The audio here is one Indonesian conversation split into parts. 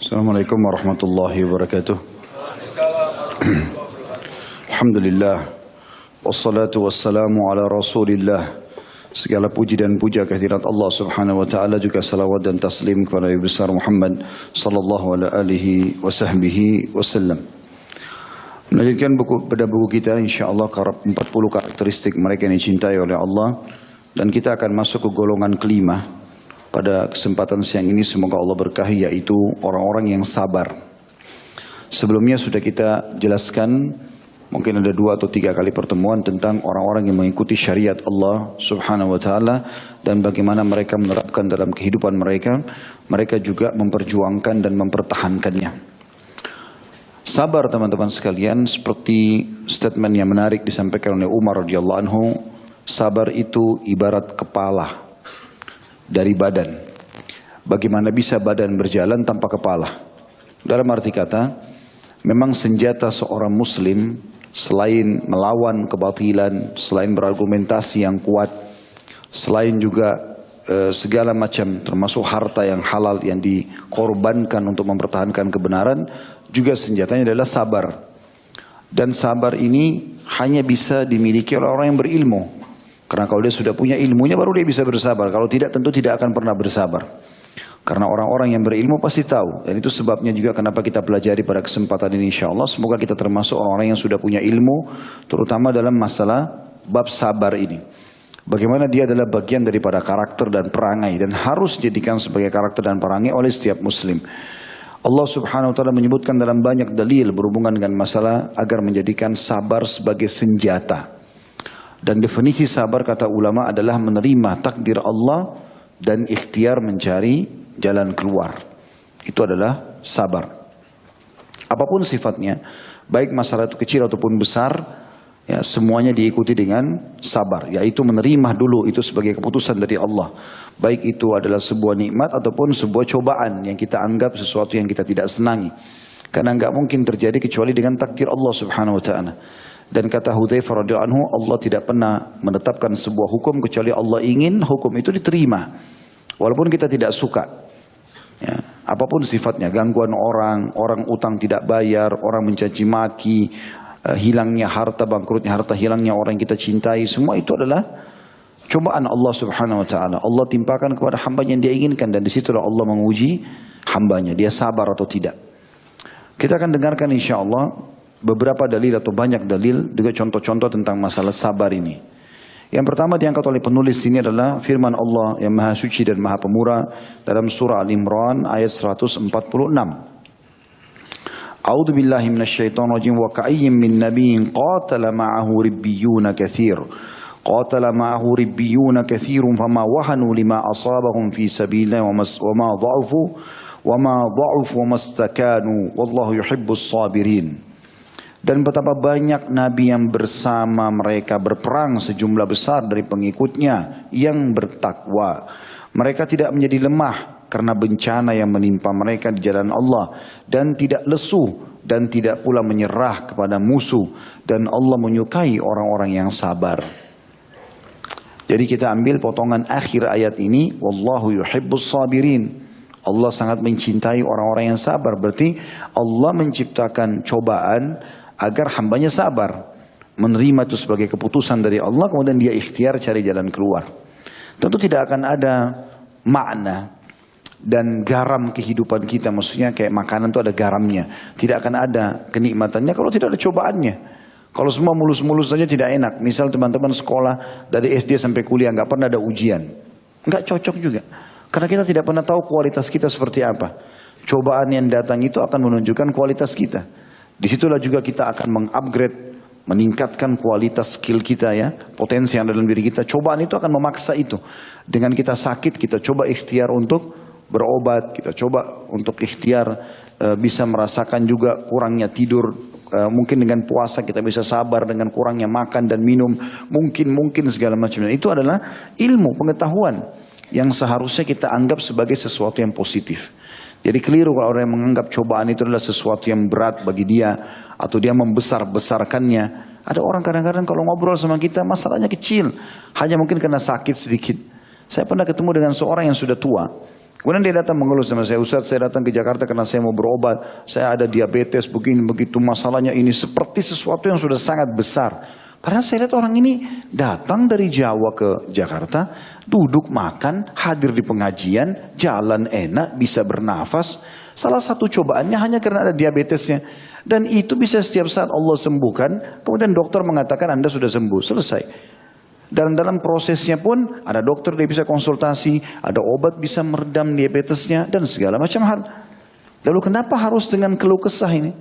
Assalamualaikum warahmatullahi wabarakatuh. Alhamdulillah. Wassalatu wassalamu ala rasulillah. Segala puji dan puja kehadirat Allah subhanahu wa ta'ala, juga salawat dan taslim kepada Nabi besar Muhammad sallallahu alaihi wasallam. Melanjutkan pada buku kita insyaAllah 40 karakteristik mereka yang dicintai oleh Allah. Dan kita akan masuk ke golongan kelima pada kesempatan siang ini. Semoga Allah berkahi, yaitu orang-orang yang sabar. Sebelumnya sudah kita jelaskan, mungkin ada 2 atau 3 kali pertemuan tentang orang-orang yang mengikuti syariat Allah subhanahu wa ta'ala dan bagaimana mereka menerapkan dalam kehidupan mereka. Mereka juga memperjuangkan dan mempertahankannya. Sabar teman-teman sekalian, seperti statement yang menarik disampaikan oleh Umar radhiyallahu anhu, sabar itu ibarat kepala dari badan. Bagaimana bisa badan berjalan tanpa kepala? Dalam arti kata, memang senjata seorang muslim selain melawan kebatilan, selain berargumentasi yang kuat, selain juga segala macam termasuk harta yang halal yang dikorbankan untuk mempertahankan kebenaran, juga senjatanya adalah sabar. Dan sabar ini hanya bisa dimiliki oleh orang yang berilmu. Karena kalau dia sudah punya ilmunya baru dia bisa bersabar. Kalau tidak tentu tidak akan pernah bersabar. Karena orang-orang yang berilmu pasti tahu. Dan itu sebabnya juga kenapa kita pelajari pada kesempatan ini insyaAllah. Semoga kita termasuk orang-orang yang sudah punya ilmu, terutama dalam masalah bab sabar ini. Bagaimana dia adalah bagian daripada karakter dan perangai. Dan harus dijadikan sebagai karakter dan perangai oleh setiap muslim. Allah subhanahu wa ta'ala menyebutkan dalam banyak dalil berhubungan dengan masalah agar menjadikan sabar sebagai senjata. Dan definisi sabar kata ulama adalah menerima takdir Allah dan ikhtiar mencari jalan keluar. Itu adalah sabar. Apapun sifatnya, baik masalah itu kecil ataupun besar, ya, semuanya diikuti dengan sabar. Yaitu menerima dulu itu sebagai keputusan dari Allah. Baik itu adalah sebuah nikmat ataupun sebuah cobaan yang kita anggap sesuatu yang kita tidak senangi. Karena enggak mungkin terjadi kecuali dengan takdir Allah subhanahu wa ta'ala. Dan kata Hudzaifah radhiyallahu anhu, Allah tidak pernah menetapkan sebuah hukum kecuali Allah ingin hukum itu diterima. Walaupun kita tidak suka. Ya, apapun sifatnya, gangguan orang utang tidak bayar, orang mencaci maki, hilangnya harta, bangkrutnya harta, hilangnya orang yang kita cintai, semua itu adalah cobaan Allah subhanahu wa ta'ala. Allah timpakan kepada hambanya yang dia inginkan, dan disitulah Allah menguji hambanya, dia sabar atau tidak. Kita akan dengarkan insyaAllah beberapa dalil atau banyak dalil, juga contoh-contoh tentang masalah sabar ini. Yang pertama diangkat oleh penulis ini adalah firman Allah yang maha suci dan maha pemurah dalam surah Al-Imran ayat 146. A'udzu billahi minasyaitonir rajim, wa ka'ayyin min nabiyyin qatala ma'ahu ribbiyuna katsir. Qatala ma'ahu ribbiyuna katsirun fama wahanu lima asabahum fi sabilillah wa ma dha'ufu wa mastakanu wallahu yuhibbus sabirin. Dan betapa banyak nabi yang bersama mereka berperang sejumlah besar dari pengikutnya yang bertakwa. Mereka tidak menjadi lemah karena bencana yang menimpa mereka di jalan Allah, dan tidak lesu dan tidak pula menyerah kepada musuh, dan Allah menyukai orang-orang yang sabar. Jadi kita ambil potongan akhir ayat ini, wallahu yuhibbus sabirin. Allah sangat mencintai orang-orang yang sabar. Berarti Allah menciptakan cobaan agar hambanya sabar, menerima itu sebagai keputusan dari Allah, kemudian dia ikhtiar cari jalan keluar. Tentu tidak akan ada makna dan garam kehidupan kita, maksudnya kayak makanan itu ada garamnya. Tidak akan ada kenikmatannya kalau tidak ada cobaannya. Kalau semua mulus-mulus saja tidak enak. Misal teman-teman sekolah dari SD sampai kuliah nggak pernah ada ujian, nggak cocok juga. Karena kita tidak pernah tahu kualitas kita seperti apa. Cobaan yang datang itu akan menunjukkan kualitas kita. Disitulah juga kita akan mengupgrade, meningkatkan kualitas skill kita, ya, potensi yang ada dalam diri kita. Cobaan itu akan memaksa itu. Dengan kita sakit, kita coba ikhtiar untuk berobat, kita coba untuk ikhtiar bisa merasakan juga kurangnya tidur. Mungkin dengan puasa kita bisa sabar dengan kurangnya makan dan minum. Mungkin segala macam. Itu adalah ilmu, pengetahuan yang seharusnya kita anggap sebagai sesuatu yang positif. Jadi keliru kalau orang yang menganggap cobaan itu adalah sesuatu yang berat bagi dia, atau dia membesar-besarkannya. Ada orang kadang-kadang kalau ngobrol sama kita masalahnya kecil, hanya mungkin kena sakit sedikit. Saya pernah ketemu dengan seorang yang sudah tua. Kemudian dia datang mengeluh sama saya, Ustaz saya datang ke Jakarta karena saya mau berobat, saya ada diabetes begini begitu, masalahnya ini seperti sesuatu yang sudah sangat besar. Padahal saya lihat orang ini datang dari Jawa ke Jakarta, duduk makan, hadir di pengajian, jalan enak, bisa bernafas. Salah satu cobaannya hanya karena ada diabetesnya. Dan itu bisa setiap saat Allah sembuhkan, kemudian dokter mengatakan Anda sudah sembuh, selesai. Dan dalam prosesnya pun ada dokter dia bisa konsultasi, ada obat bisa meredam diabetesnya dan segala macam hal. Lalu kenapa harus dengan keluh kesah ini?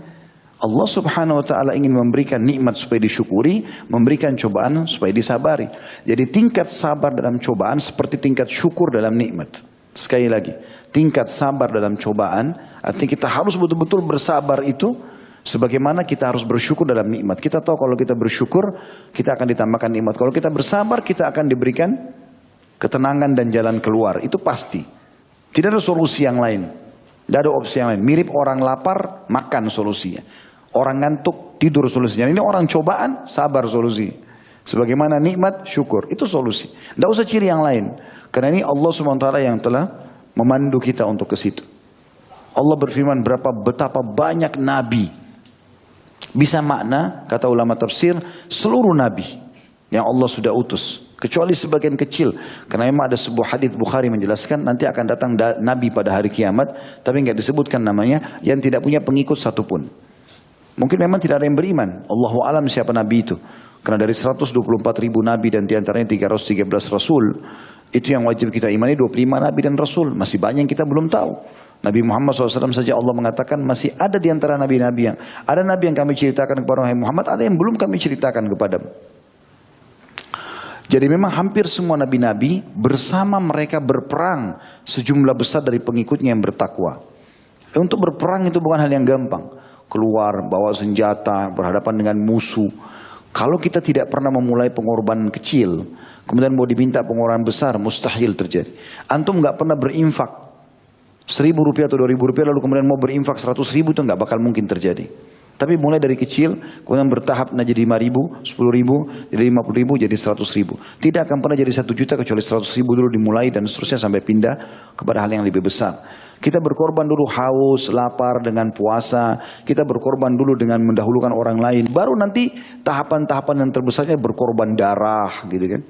Allah subhanahu wa ta'ala ingin memberikan nikmat supaya disyukuri, memberikan cobaan supaya disabari. Jadi tingkat sabar dalam cobaan seperti tingkat syukur dalam nikmat. Sekali lagi, tingkat sabar dalam cobaan artinya kita harus betul-betul bersabar itu sebagaimana kita harus bersyukur dalam nikmat. Kita tahu kalau kita bersyukur, kita akan ditambahkan nikmat. Kalau kita bersabar, kita akan diberikan ketenangan dan jalan keluar. Itu pasti. Tidak ada solusi yang lain. Tidak ada opsi yang lain. Mirip orang lapar, makan solusinya. Orang ngantuk, tidur solusinya. Ini orang cobaan, sabar solusi. Sebagaimana nikmat, syukur. Itu solusi. Tidak usah ciri yang lain. Karena ini Allah SWT yang telah memandu kita untuk ke situ. Allah berfirman betapa banyak nabi. Bisa makna, kata ulama tafsir, seluruh nabi yang Allah sudah utus. Kecuali sebagian kecil. Karena memang ada sebuah hadis Bukhari menjelaskan, nanti akan datang nabi pada hari kiamat, tapi enggak disebutkan namanya, yang tidak punya pengikut satupun. Mungkin memang tidak ada yang beriman. Allahu alam siapa nabi itu. Karena dari 124 ribu nabi dan diantaranya 313 rasul, itu yang wajib kita imani 25 nabi dan rasul. Masih banyak yang kita belum tahu. Nabi Muhammad SAW saja Allah mengatakan masih ada di antara nabi-nabi yang ada nabi yang kami ceritakan kepada Muhammad, ada yang belum kami ceritakan kepadamu. Jadi memang hampir semua nabi-nabi bersama mereka berperang sejumlah besar dari pengikutnya yang bertakwa. Untuk berperang itu bukan hal yang gampang. Keluar, bawa senjata, berhadapan dengan musuh. Kalau kita tidak pernah memulai pengorbanan kecil, kemudian mau diminta pengorbanan besar, mustahil terjadi. Antum nggak pernah berinfak 1.000 rupiah atau 2.000 rupiah lalu kemudian mau berinfak 100.000 itu nggak bakal mungkin terjadi. Tapi mulai dari kecil, kemudian bertahap jadi 5.000, 10.000, jadi 50.000, jadi 100.000. Tidak akan pernah jadi 1 juta kecuali 100.000 dulu dimulai dan seterusnya sampai pindah kepada hal yang lebih besar. Kita berkorban dulu haus, lapar dengan puasa. Kita berkorban dulu dengan mendahulukan orang lain. Baru nanti tahapan-tahapan yang terbesarnya berkorban darah gitu kan.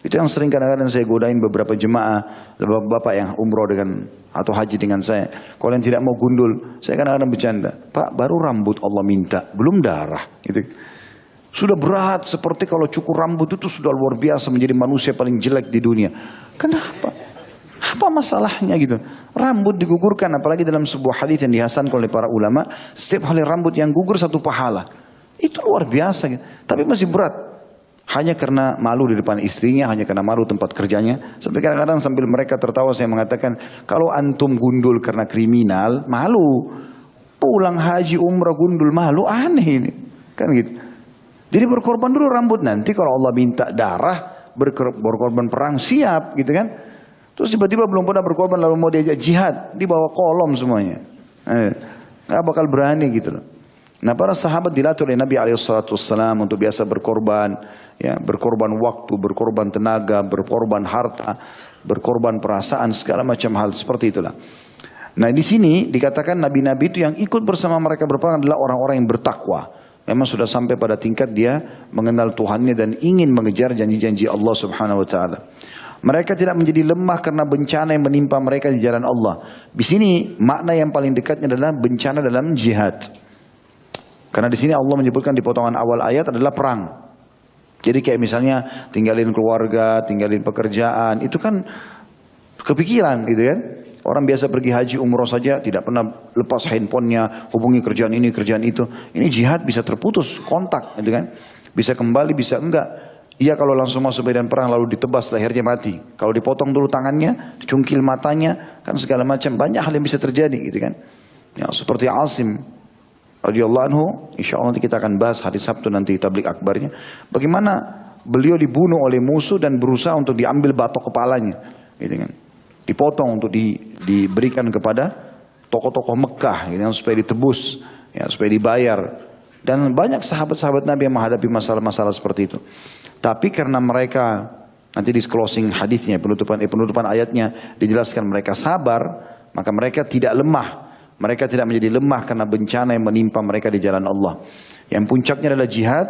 Itu yang sering kadang-kadang saya godain beberapa jemaah, bapak-bapak yang umroh dengan atau haji dengan saya. Kalau yang tidak mau gundul, saya kadang-kadang bercanda. Pak, baru rambut Allah minta, belum darah. Gitu. Sudah berat seperti kalau cukur rambut itu sudah luar biasa menjadi manusia paling jelek di dunia. Kenapa? Apa masalahnya gitu? Rambut digugurkan, apalagi dalam sebuah hadis yang dihasankan oleh para ulama, setiap helai rambut yang gugur 1 pahala. Itu luar biasa gitu. Tapi masih berat. Hanya karena malu di depan istrinya, hanya karena malu tempat kerjanya. Sampai kadang-kadang sambil mereka tertawa saya mengatakan, kalau antum gundul karena kriminal, malu. Pulang haji umrah gundul malu, aneh ini. Kan gitu. Jadi berkorban dulu rambut, nanti kalau Allah minta darah, berkorban perang, siap gitu kan. Terus tiba-tiba belum pernah berkorban lalu mau diajak jihad, dibawa kolom semuanya. Gak bakal berani gitu loh. Nah para sahabat dilatih oleh Nabi SAW untuk biasa berkorban, ya, berkorban waktu, berkorban tenaga, berkorban harta, berkorban perasaan, segala macam hal seperti itulah. Nah di sini dikatakan nabi-nabi itu yang ikut bersama mereka berperang adalah orang-orang yang bertakwa. Memang sudah sampai pada tingkat dia mengenal Tuhannya dan ingin mengejar janji-janji Allah Subhanahu Wa Taala. Mereka tidak menjadi lemah karena bencana yang menimpa mereka di jalan Allah. Di sini makna yang paling dekatnya adalah bencana dalam jihad. Karena di sini Allah menyebutkan di potongan awal ayat adalah perang. Jadi kayak misalnya tinggalin keluarga, tinggalin pekerjaan, itu kan kepikiran gitu kan. Orang biasa pergi haji umroh saja tidak pernah lepas handphonenya, hubungi kerjaan ini, kerjaan itu. Ini jihad bisa terputus kontak gitu kan. Bisa kembali, bisa enggak. Iya kalau langsung masuk medan perang lalu ditebas lehernya mati. Kalau dipotong dulu tangannya, dicungkil matanya, kan segala macam banyak hal yang bisa terjadi gitu kan. Ya, seperti Asim radhiyallahu anhu, insyaallah nanti kita akan bahas hari Sabtu nanti tablik akbarnya. Bagaimana beliau dibunuh oleh musuh dan berusaha untuk diambil batok kepalanya, gitu kan. Dipotong untuk diberikan kepada tokoh-tokoh Mekah, gitu kan, supaya ditebus, ya, supaya dibayar. Dan banyak sahabat-sahabat Nabi yang menghadapi masalah-masalah seperti itu. Tapi karena mereka Nanti di closing hadisnya, penutupan ayatnya dijelaskan mereka sabar, maka mereka tidak lemah. Mereka tidak menjadi lemah karena bencana yang menimpa mereka di jalan Allah. Yang puncaknya adalah jihad,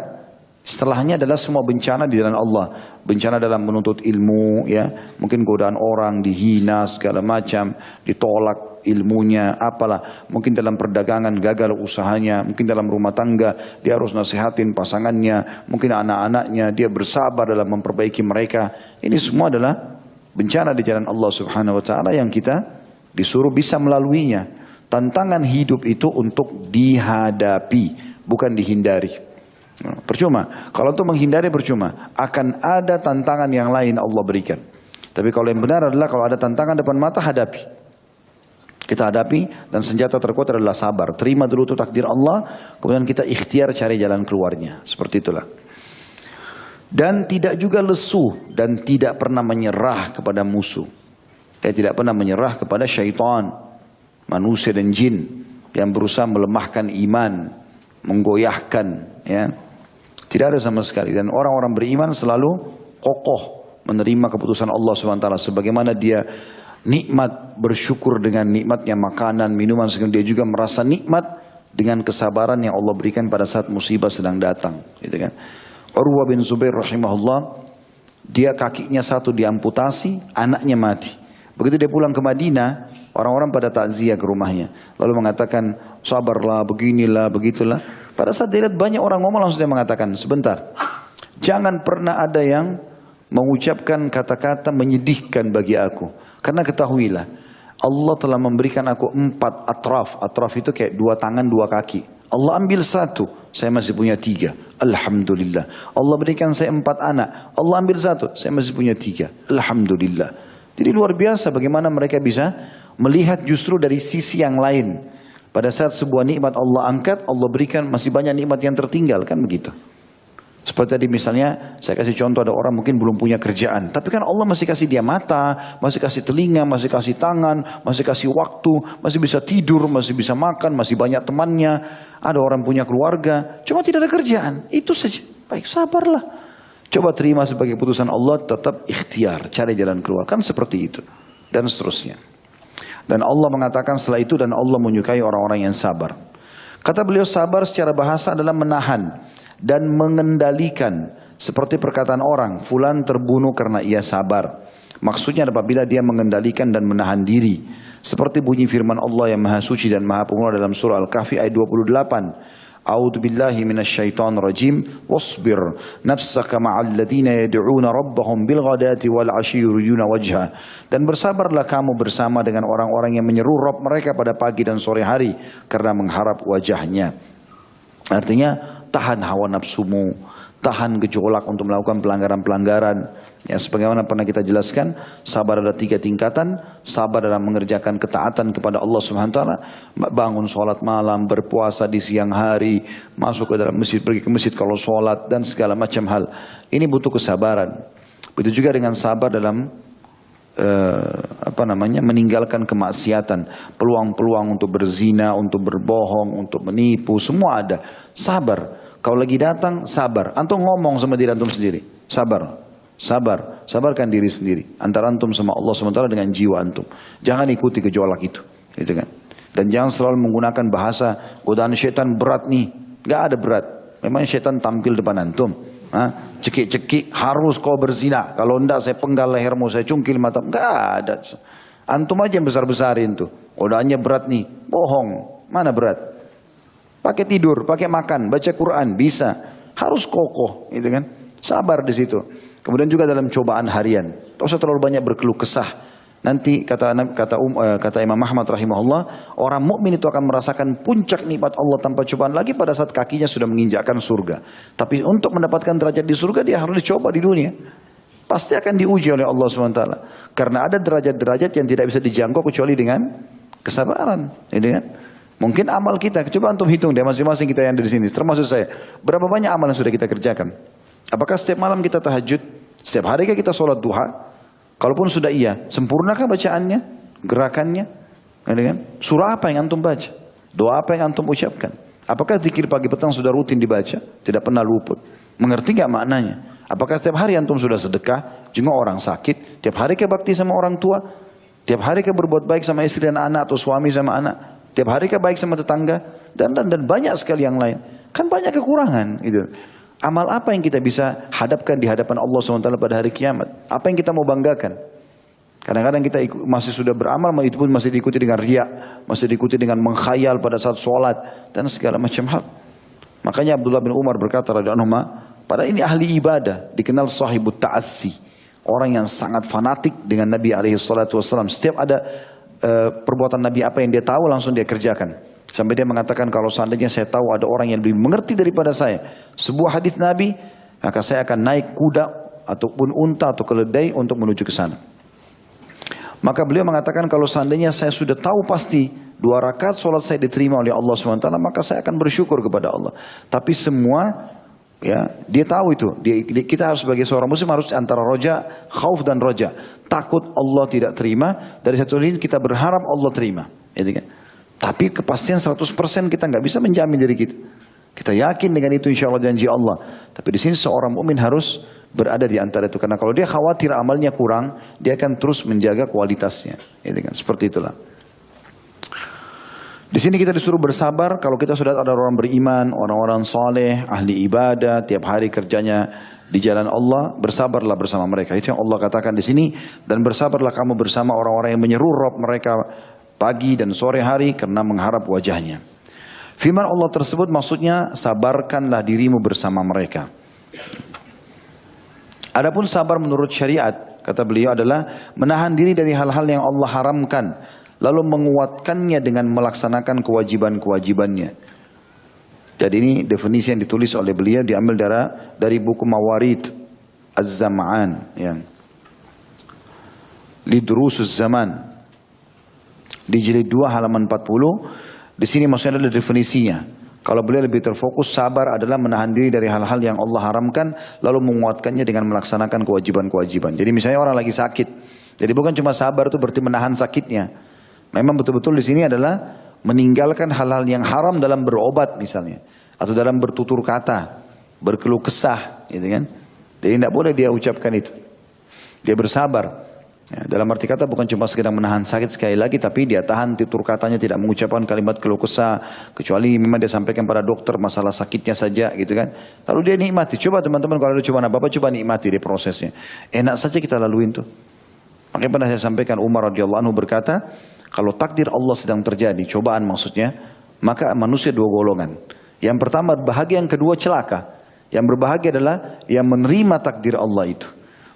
setelahnya adalah semua bencana di jalan Allah. Bencana dalam menuntut ilmu, ya, mungkin godaan orang, dihina segala macam, ditolak ilmunya, apalah, mungkin dalam perdagangan gagal usahanya, mungkin dalam rumah tangga dia harus nasihatin pasangannya, mungkin anak-anaknya dia bersabar dalam memperbaiki mereka. Ini semua adalah bencana di jalan Allah Subhanahu wa taala yang kita disuruh bisa melaluinya. Tantangan hidup itu untuk dihadapi, bukan dihindari. Percuma, kalau untuk menghindari percuma, akan ada tantangan yang lain Allah berikan. Tapi kalau yang benar adalah kalau ada tantangan depan mata, hadapi. Kita hadapi, dan senjata terkuat adalah sabar. Terima dulu itu takdir Allah, kemudian kita ikhtiar cari jalan keluarnya. Seperti itulah. Dan tidak juga lesu dan tidak pernah menyerah kepada musuh. Dia tidak pernah menyerah kepada syaitan, manusia dan jin yang berusaha melemahkan iman, menggoyahkan, ya. Tidak ada sama sekali. Dan orang-orang beriman selalu kokoh menerima keputusan Allah SWT. Sebagaimana dia nikmat, bersyukur dengan nikmatnya makanan, minuman, dia juga merasa nikmat dengan kesabaran yang Allah berikan pada saat musibah sedang datang, gitu kan. Urwah bin Zubair rahimahullah, dia kakinya satu diamputasi, anaknya mati. Begitu dia pulang ke Madinah, orang-orang pada takziah ke rumahnya, lalu mengatakan, sabarlah, beginilah, begitulah. Pada saat dia lihat banyak orang ngomong, langsung dia mengatakan, sebentar, jangan pernah ada yang mengucapkan kata-kata menyedihkan bagi aku. Karena ketahuilah, Allah telah memberikan aku 4 atraf. Atraf itu kayak 2 tangan 2 kaki. Allah ambil 1, saya masih punya 3. Alhamdulillah. Allah berikan saya 4 anak. Allah ambil 1, saya masih punya 3. Alhamdulillah. Jadi luar biasa bagaimana mereka bisa melihat justru dari sisi yang lain. Pada saat sebuah nikmat Allah angkat, Allah berikan masih banyak nikmat yang tertinggal, kan begitu. Seperti tadi misalnya, saya kasih contoh, ada orang mungkin belum punya kerjaan. Tapi kan Allah masih kasih dia mata, masih kasih telinga, masih kasih tangan, masih kasih waktu, masih bisa tidur, masih bisa makan, masih banyak temannya. Ada orang punya keluarga, cuma tidak ada kerjaan. Itu saja. Baik, sabarlah. Coba terima sebagai putusan Allah, tetap ikhtiar, cari jalan keluar. Kan seperti itu. Dan seterusnya. Dan Allah mengatakan setelah itu, dan Allah menyukai orang-orang yang sabar. Kata beliau, sabar secara bahasa adalah menahan dan mengendalikan, seperti perkataan orang, fulan terbunuh karena ia sabar. Maksudnya apabila dia mengendalikan dan menahan diri, seperti bunyi firman Allah yang maha suci dan maha pemurah dalam surah Al-Kahfi ayat 28. A'udzu billahi minasyaitonir rajim, wasbir nafsaka ma'al ladzina yad'una rabbahum bil ghadati wal 'ashyi yuriduna wajha. Dan bersabarlah kamu bersama dengan orang-orang yang menyeru Rabb mereka pada pagi dan sore hari karena mengharap wajahnya. Artinya tahan hawa nafsumu, tahan gejolak untuk melakukan pelanggaran-pelanggaran. Ya, sebagaimana pernah kita jelaskan, sabar ada 3 tingkatan. Sabar dalam mengerjakan ketaatan kepada Allah Subhanahu wa taala, bangun sholat malam, berpuasa di siang hari, masuk ke dalam masjid, pergi ke masjid kalau sholat, dan segala macam hal. Ini butuh kesabaran. Begitu juga dengan sabar dalam meninggalkan kemaksiatan, peluang-peluang untuk berzina, untuk berbohong, untuk menipu, semua ada. Sabar. Kalau lagi datang, sabar. Antum ngomong sama diri antum sendiri, sabar. Sabar, sabarkan diri sendiri antara antum sama Allah sementara dengan jiwa antum. Jangan ikuti gejolak itu, gitu kan. Dan jangan selalu menggunakan bahasa godaan syaitan berat nih. Gak ada berat. Memang syaitan tampil depan antum. Cekik-cekik harus kau berzina. Kalau enggak saya penggal lehermu, saya cungkil mata. Gak ada. Antum aja yang besar-besarin tuh. Godaannya berat nih. Bohong. Mana berat? Pakai tidur, pakai makan, baca Quran bisa. Harus kokoh, gitu kan. Sabar di situ. Kemudian juga dalam cobaan harian, tak usah terlalu banyak berkeluh kesah. Nanti kata Imam Ahmad rahimahullah, orang mukmin itu akan merasakan puncak nikmat Allah tanpa cobaan lagi pada saat kakinya sudah menginjakkan surga. Tapi untuk mendapatkan derajat di surga dia harus dicoba di dunia. Pasti akan diuji oleh Allah SWT. Karena ada derajat-derajat yang tidak bisa dijangkau kecuali dengan kesabaran, gitu kan? Mungkin amal kita, coba antum hitung deh masing-masing kita yang ada di sini, termasuk saya. Berapa banyak amal yang sudah kita kerjakan? Apakah setiap malam kita tahajud? Setiap hari kita sholat duha? Kalaupun sudah iya, sempurnakah bacaannya? Gerakannya? Surah apa yang antum baca? Doa apa yang antum ucapkan? Apakah zikir pagi petang sudah rutin dibaca? Tidak pernah luput. Mengerti gak maknanya? Apakah setiap hari antum sudah sedekah, jenguk orang sakit, tiap hari ke bakti sama orang tua, tiap hari ke berbuat baik sama istri dan anak atau suami sama anak, tiap hari ke baik sama tetangga, dan banyak sekali yang lain. Kan banyak kekurangan gitu. Amal apa yang kita bisa hadapkan di hadapan Allah SWT pada hari kiamat? Apa yang kita mau banggakan? Kadang-kadang kita masih sudah beramal, itu pun masih diikuti dengan riya, masih diikuti dengan mengkhayal pada saat sholat, dan segala macam hal. Makanya Abdullah bin Umar berkata, radhiyallahu anhu, pada ini ahli ibadah, dikenal sahibut ta'assi, orang yang sangat fanatik dengan Nabi SAW. Setiap ada perbuatan Nabi apa yang dia tahu, langsung dia kerjakan. Sampai dia mengatakan, kalau seandainya saya tahu ada orang yang lebih mengerti daripada saya sebuah hadis Nabi, maka saya akan naik kuda ataupun unta atau keledai untuk menuju ke sana. Maka beliau mengatakan, kalau seandainya saya sudah tahu pasti 2 rakaat solat saya diterima oleh Allah SWT, maka saya akan bersyukur kepada Allah. Tapi semua, ya, dia tahu itu. Kita harus sebagai seorang muslim harus antara roja, khauf dan roja. Takut Allah tidak terima, dari satu sisi kita berharap Allah terima. Gitu kan? Tapi kepastian 100% kita nggak bisa menjamin diri kita. Kita yakin dengan itu insya Allah janji Allah. Tapi di sini seorang mukmin harus berada di antara itu. Karena kalau dia khawatir amalnya kurang, dia akan terus menjaga kualitasnya. Gitu kan? Seperti itulah. Di sini kita disuruh bersabar kalau kita sudah ada orang beriman, orang-orang saleh, ahli ibadah, tiap hari kerjanya di jalan Allah, bersabarlah bersama mereka. Itu yang Allah katakan di sini, dan bersabarlah kamu bersama orang-orang yang menyeru Rabb mereka pagi dan sore hari karena mengharap wajahnya. Firman Allah tersebut maksudnya sabarkanlah dirimu bersama mereka. Adapun sabar menurut syariat, kata beliau, adalah menahan diri dari hal-hal yang Allah haramkan, lalu menguatkannya dengan melaksanakan kewajiban-kewajibannya. Jadi ini definisi yang ditulis oleh beliau, diambil dari buku Mawarid Az-Zam'an, ya. Lidrusus Zaman, di jilid 2 halaman 40. Di sini maksudnya adalah definisinya. Kalau beliau lebih terfokus, sabar adalah menahan diri dari hal-hal yang Allah haramkan, lalu menguatkannya dengan melaksanakan kewajiban-kewajiban. Jadi misalnya orang lagi sakit, jadi bukan cuma sabar itu berarti menahan sakitnya. Memang betul-betul di sini adalah meninggalkan hal-hal yang haram dalam berobat misalnya, atau dalam bertutur kata, berkeluh kesah, gitu kan? Jadi tidak boleh dia ucapkan itu. Dia bersabar. Ya, dalam arti kata bukan cuma sekedar menahan sakit sekali lagi, tapi dia tahan tutur katanya, tidak mengucapkan kalimat keluh kesah, kecuali memang dia sampaikan pada dokter masalah sakitnya saja, gitu kan? Lalu dia nikmati. Coba teman-teman kalau ada cobaan apa-apa, coba nikmati di prosesnya. Enak saja kita laluin tuh. Makanya pernah saya sampaikan, Umar radhiyallahu anhu berkata, kalau takdir Allah sedang terjadi, cobaan maksudnya, maka manusia 2 golongan. Yang pertama berbahagia, yang kedua celaka. Yang berbahagia adalah yang menerima takdir Allah itu.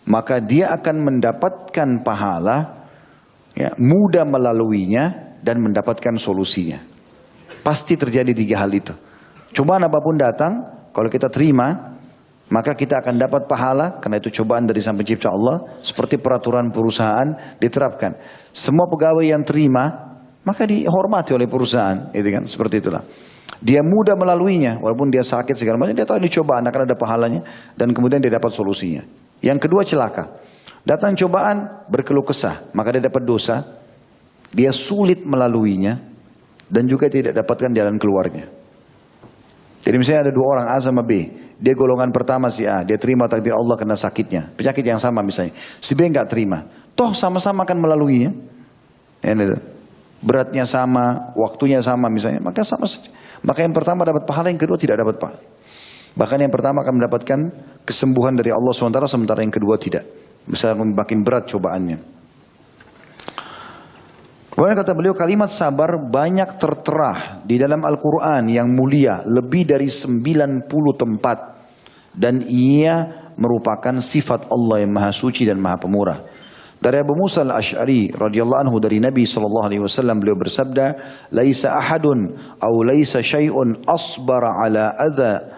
Maka dia akan mendapatkan pahala, ya, mudah melaluinya dan mendapatkan solusinya. Pasti terjadi 3 hal itu. Cobaan apapun datang, kalau kita terima, maka kita akan dapat pahala, karena itu cobaan dari Sang Pencipta Allah. Seperti peraturan perusahaan diterapkan. Semua pegawai yang terima, maka dihormati oleh perusahaan. Itu kan, seperti itulah. Dia mudah melaluinya, walaupun dia sakit segala macam, dia tahu ini cobaan akan ada pahalanya, dan kemudian dia dapat solusinya. Yang kedua celaka. Datang cobaan, berkeluh kesah, maka dia dapat dosa, dia sulit melaluinya, dan juga tidak dapatkan jalan keluarnya. Jadi misalnya ada 2 orang, A sama B. Dia golongan pertama si A, dia terima takdir Allah kena sakitnya, penyakit yang sama misalnya. Si B enggak terima, toh sama-sama akan melaluinya. Beratnya sama, waktunya sama misalnya, maka sama saja. Maka yang pertama dapat pahala, yang kedua tidak dapat pahala. Bahkan yang pertama akan mendapatkan kesembuhan dari Allah SWT, sementara yang kedua tidak. Misalnya makin berat cobaannya. Kemudian kata beliau, kalimat sabar banyak tertera di dalam Al-Quran yang mulia, lebih dari 90 tempat. Dan ia merupakan sifat Allah yang maha suci dan maha pemurah. Dari Abu Musa al-Ash'ari radhiyallahu anhu, dari Nabi SAW, beliau bersabda, laisa ahadun aw laisa syai'un asbara ala adha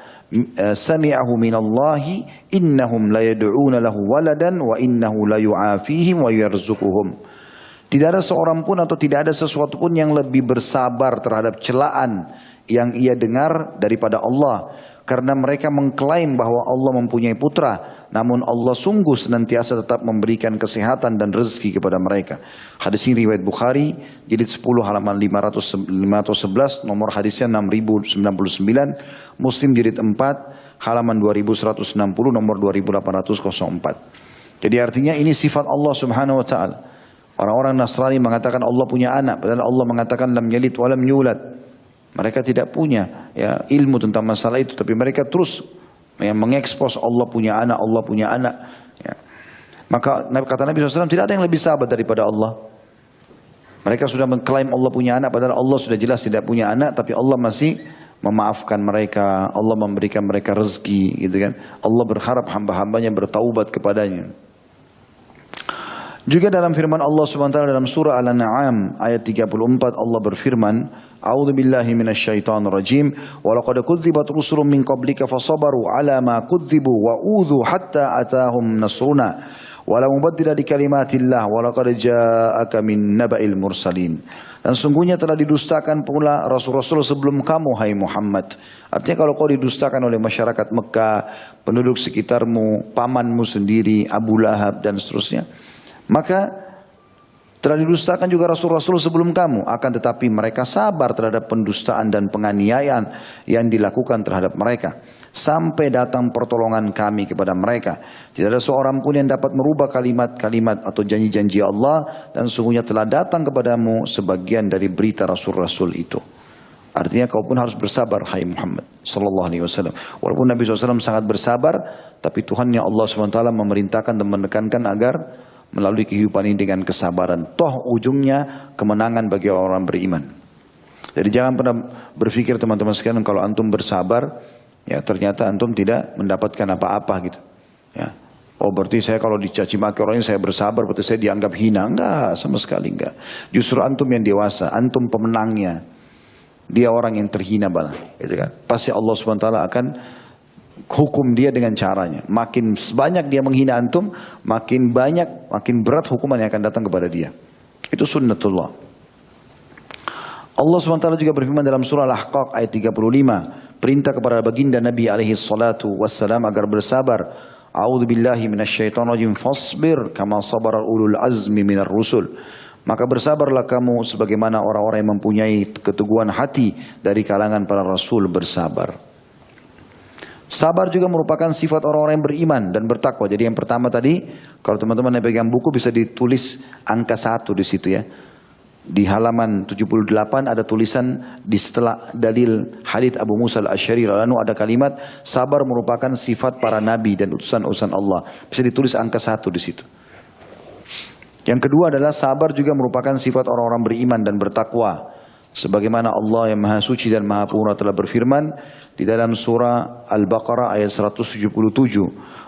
sami'ahu minallahi innahum la yad'una lahu waladan wa innahu la yu'afihim wa yarzuquhum. Tidak ada seorang pun atau tidak ada sesuatu pun yang lebih bersabar terhadap celaan yang ia dengar daripada Allah, karena mereka mengklaim bahwa Allah mempunyai putra, namun Allah sungguh senantiasa tetap memberikan kesehatan dan rezeki kepada mereka. Hadis ini riwayat Bukhari, jilid 10 halaman 511, nomor hadisnya 6099, Muslim jilid 4 halaman 2160 nomor 2804. Jadi artinya ini sifat Allah Subhanahu wa taala. Orang-orang Nasrani mengatakan Allah punya anak, padahal Allah mengatakan lam yalid wa lam yulad. Mereka tidak punya ya ilmu tentang masalah itu, tapi mereka terus mengekspos Allah punya anak, Allah punya anak. Ya. Maka kata Nabi SAW, tidak ada yang lebih sabar daripada Allah. Mereka sudah mengklaim Allah punya anak, padahal Allah sudah jelas tidak punya anak, tapi Allah masih memaafkan mereka, Allah memberikan mereka rezeki, gitu kan. Allah berharap hamba-hambanya bertaubat kepadanya. Juga dalam firman Allah Subhanahu wa taala dalam surah Al-An'am ayat 34 Allah berfirman, A'udzu billahi minasyaitonir rajim, wa laqad kudzibat rusulun min qablika fasabaru 'ala ma kudzibu wa udzu hatta atahum nasruna wa la mubaddila li kalimatillah wa laqad ja'aka min naba'il mursalin. Dan sungguhnya telah didustakan pula rasul-rasul sebelum kamu hai Muhammad. Artinya kalau kau didustakan oleh masyarakat Mekah, penduduk sekitarmu, pamanmu sendiri, Abu Lahab dan seterusnya, maka telah didustakan juga rasul-rasul sebelum kamu. Akan tetapi mereka sabar terhadap pendustaan dan penganiayaan yang dilakukan terhadap mereka. Sampai datang pertolongan kami kepada mereka. Tidak ada seorang pun yang dapat merubah kalimat-kalimat atau janji-janji Allah. Dan sungguhnya telah datang kepadamu sebagian dari berita rasul-rasul itu. Artinya kau pun harus bersabar hai Muhammad sallallahu alaihi wasallam. Walaupun Nabi SAW sangat bersabar, tapi Tuhannya Allah SWT memerintahkan dan menekankan agar melalui kehidupan ini dengan kesabaran. Toh ujungnya kemenangan bagi orang beriman. Jadi jangan pernah berpikir teman-teman sekalian kalau antum bersabar, ya ternyata antum tidak mendapatkan apa-apa gitu. Ya. Oh berarti saya kalau dicaci maki orang ini saya bersabar, berarti saya dianggap hina. Enggak, sama sekali enggak. Justru antum yang dewasa, antum pemenangnya. Dia orang yang terhina malah, gitu kan. Pasti Allah SWT akan hukum dia dengan caranya. Makin banyak dia menghina antum, makin banyak, makin berat hukuman yang akan datang kepada dia. Itu sunnatullah. Allah SWT juga berfirman dalam surah Al-Ahqaq ayat 35. Perintah kepada baginda Nabi SAW agar bersabar. A'udzu billahi minasyaitonir rajim. Fasbir kama sabara ulul azmi minar rusul. Maka bersabarlah kamu sebagaimana orang-orang yang mempunyai keteguhan hati dari kalangan para rasul bersabar. Sabar juga merupakan sifat orang-orang yang beriman dan bertakwa. Jadi yang pertama tadi, kalau teman-teman yang pegang buku bisa ditulis angka 1 di situ ya. Di halaman 78 ada tulisan di setelah dalil hadits Abu Musa al-Asy'ari lalu ada kalimat sabar merupakan sifat para nabi dan utusan-utusan Allah. Bisa ditulis angka 1 di situ. Yang kedua adalah sabar juga merupakan sifat orang-orang beriman dan bertakwa. Sebagaimana Allah yang Maha Suci dan Maha Purna telah berfirman di dalam surah Al-Baqarah ayat 177.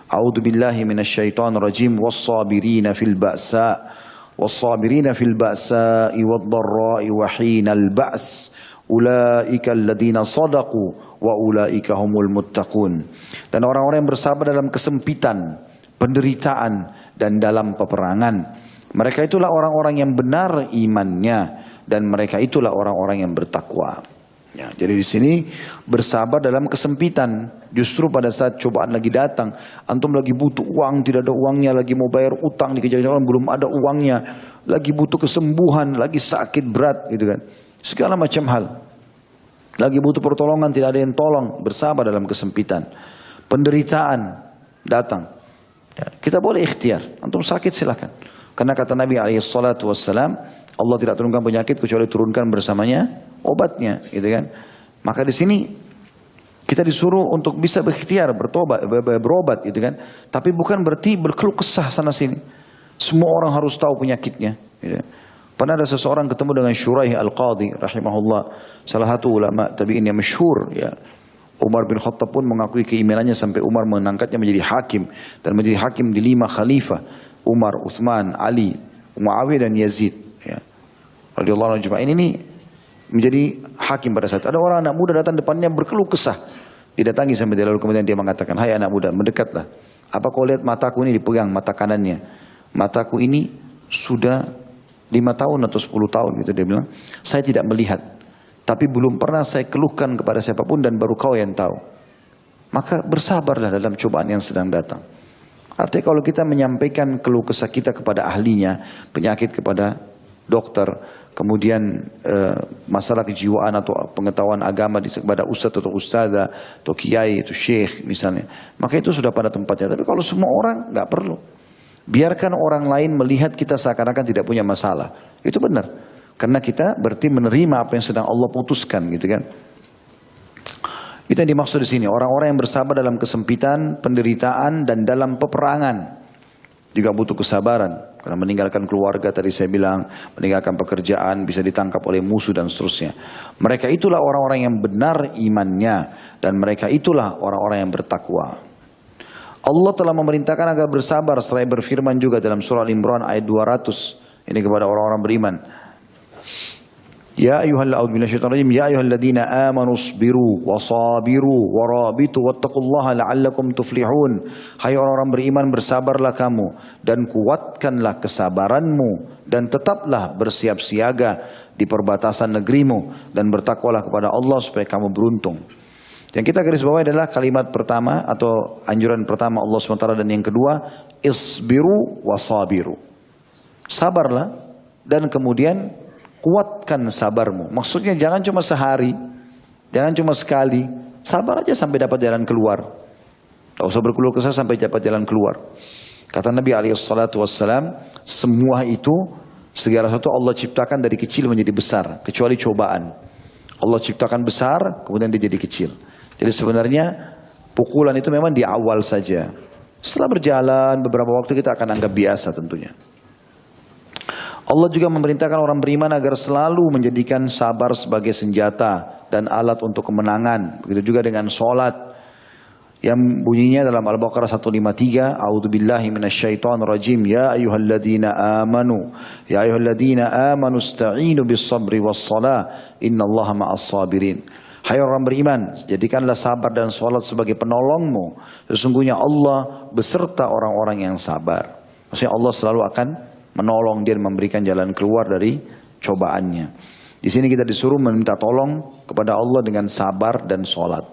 A'udzu billahi minasyaitonir rajim was-sabirina fil ba'sa was-sabirina fil ba'sa'i wad-dharra'i wa hinal ba's ulaika alladziina shadaqu wa ulaika humul muttaqun. Dan orang-orang yang bersabar dalam kesempitan, penderitaan dan dalam peperangan. Mereka itulah orang-orang yang benar imannya dan mereka itulah orang-orang yang bertakwa. Ya, jadi di sini bersabar dalam kesempitan. Justru pada saat cobaan lagi datang, antum lagi butuh uang, tidak ada uangnya, lagi mau bayar utang dikejar-kejar orang belum ada uangnya, lagi butuh kesembuhan, lagi sakit berat, gitu kan. Segala macam hal. Lagi butuh pertolongan, tidak ada yang tolong, bersabar dalam kesempitan. Penderitaan datang. Ya, kita boleh ikhtiar. Antum sakit silakan. Karena kata Nabi SAW, Allah tidak turunkan penyakit kecuali turunkan bersamanya obatnya, gitu kan. Maka di sini kita disuruh untuk bisa berikhtiar, bertobat, berobat, gitu kan. Tapi bukan berarti berkeluh kesah sana sini. Semua orang harus tahu penyakitnya. Gitu. Pernah ada seseorang ketemu dengan Shuraih Al-Qadhi, rahimahullah, salah satu ulama tabi'in yang masyhur, ya. Umar bin Khattab pun mengakui keimanannya sampai Umar mengangkatnya menjadi hakim dan menjadi hakim di 5 khalifah. Umar, Uthman, Ali, Muawiyah dan Yazid, ya. Radhiyallahu anhu ajma'in ini menjadi hakim pada saat. Ada orang anak muda datang depannya berkeluh kesah. Didatangi sampai dia lalu kemudian dia mengatakan, "Hai anak muda, mendekatlah. Apa kau lihat mataku ini?" Dipegang mata kanannya. "Mataku ini sudah 5 tahun atau 10 tahun," gitu dia bilang. "Saya tidak melihat. Tapi belum pernah saya keluhkan kepada siapapun dan baru kau yang tahu." Maka bersabarlah dalam cobaan yang sedang datang. Artinya kalau kita menyampaikan keluh kesah kita kepada ahlinya, penyakit kepada dokter, kemudian masalah kejiwaan atau pengetahuan agama kepada ustadz atau ustazah atau kiai atau syekh misalnya, maka itu sudah pada tempatnya. Tapi kalau semua orang nggak perlu. Biarkan orang lain melihat kita seakan-akan tidak punya masalah. Itu benar. Karena kita berarti menerima apa yang sedang Allah putuskan gitu kan. Itu yang dimaksud di sini. Orang-orang yang bersabar dalam kesempitan, penderitaan dan dalam peperangan. Juga butuh kesabaran. Karena meninggalkan keluarga tadi saya bilang, meninggalkan pekerjaan, bisa ditangkap oleh musuh dan seterusnya. Mereka itulah orang-orang yang benar imannya. Dan mereka itulah orang-orang yang bertakwa. Allah telah memerintahkan agar bersabar seraya berfirman juga dalam surah Al-Imran ayat 200. Ini kepada orang-orang beriman. Ya ayyuhalladzina amanu sabiru wasabiru warabitu wattaqullaha la'allakum tuflihun. Hai orang-orang beriman, bersabarlah kamu dan kuatkanlah kesabaranmu dan tetaplah bersiap siaga di perbatasan negerimu dan bertakwalah kepada Allah supaya kamu beruntung. Yang kita garis bawahi adalah kalimat pertama atau anjuran pertama Allah SWT, dan yang kedua isbiru wasabiru. Sabarlah dan kemudian kuatkan sabarmu. Maksudnya jangan cuma sehari, jangan cuma sekali. Sabar aja sampai dapat jalan keluar. Tak usah berkeluh kesah sampai dapat jalan keluar. Kata Nabi SAW, semua itu segala sesuatu Allah ciptakan dari kecil menjadi besar, kecuali cobaan. Allah ciptakan besar, kemudian dia jadi kecil. Jadi sebenarnya pukulan itu memang di awal saja. Setelah berjalan beberapa waktu kita akan anggap biasa tentunya. Allah juga memerintahkan orang beriman agar selalu menjadikan sabar sebagai senjata dan alat untuk kemenangan. Begitu juga dengan sholat yang bunyinya dalam Al-Baqarah 153, A'udzubillahi minasyaitonirrajim, ya ayyuhalladzina amanu ista'inu bis-sabri was-shalah innallaha ma'as sabirin. Hai orang beriman, jadikanlah sabar dan sholat sebagai penolongmu. Sesungguhnya Allah beserta orang-orang yang sabar. Maksudnya Allah selalu akan menolong dia dan memberikan jalan keluar dari cobaannya. Di sini kita disuruh meminta tolong kepada Allah dengan sabar dan sholat.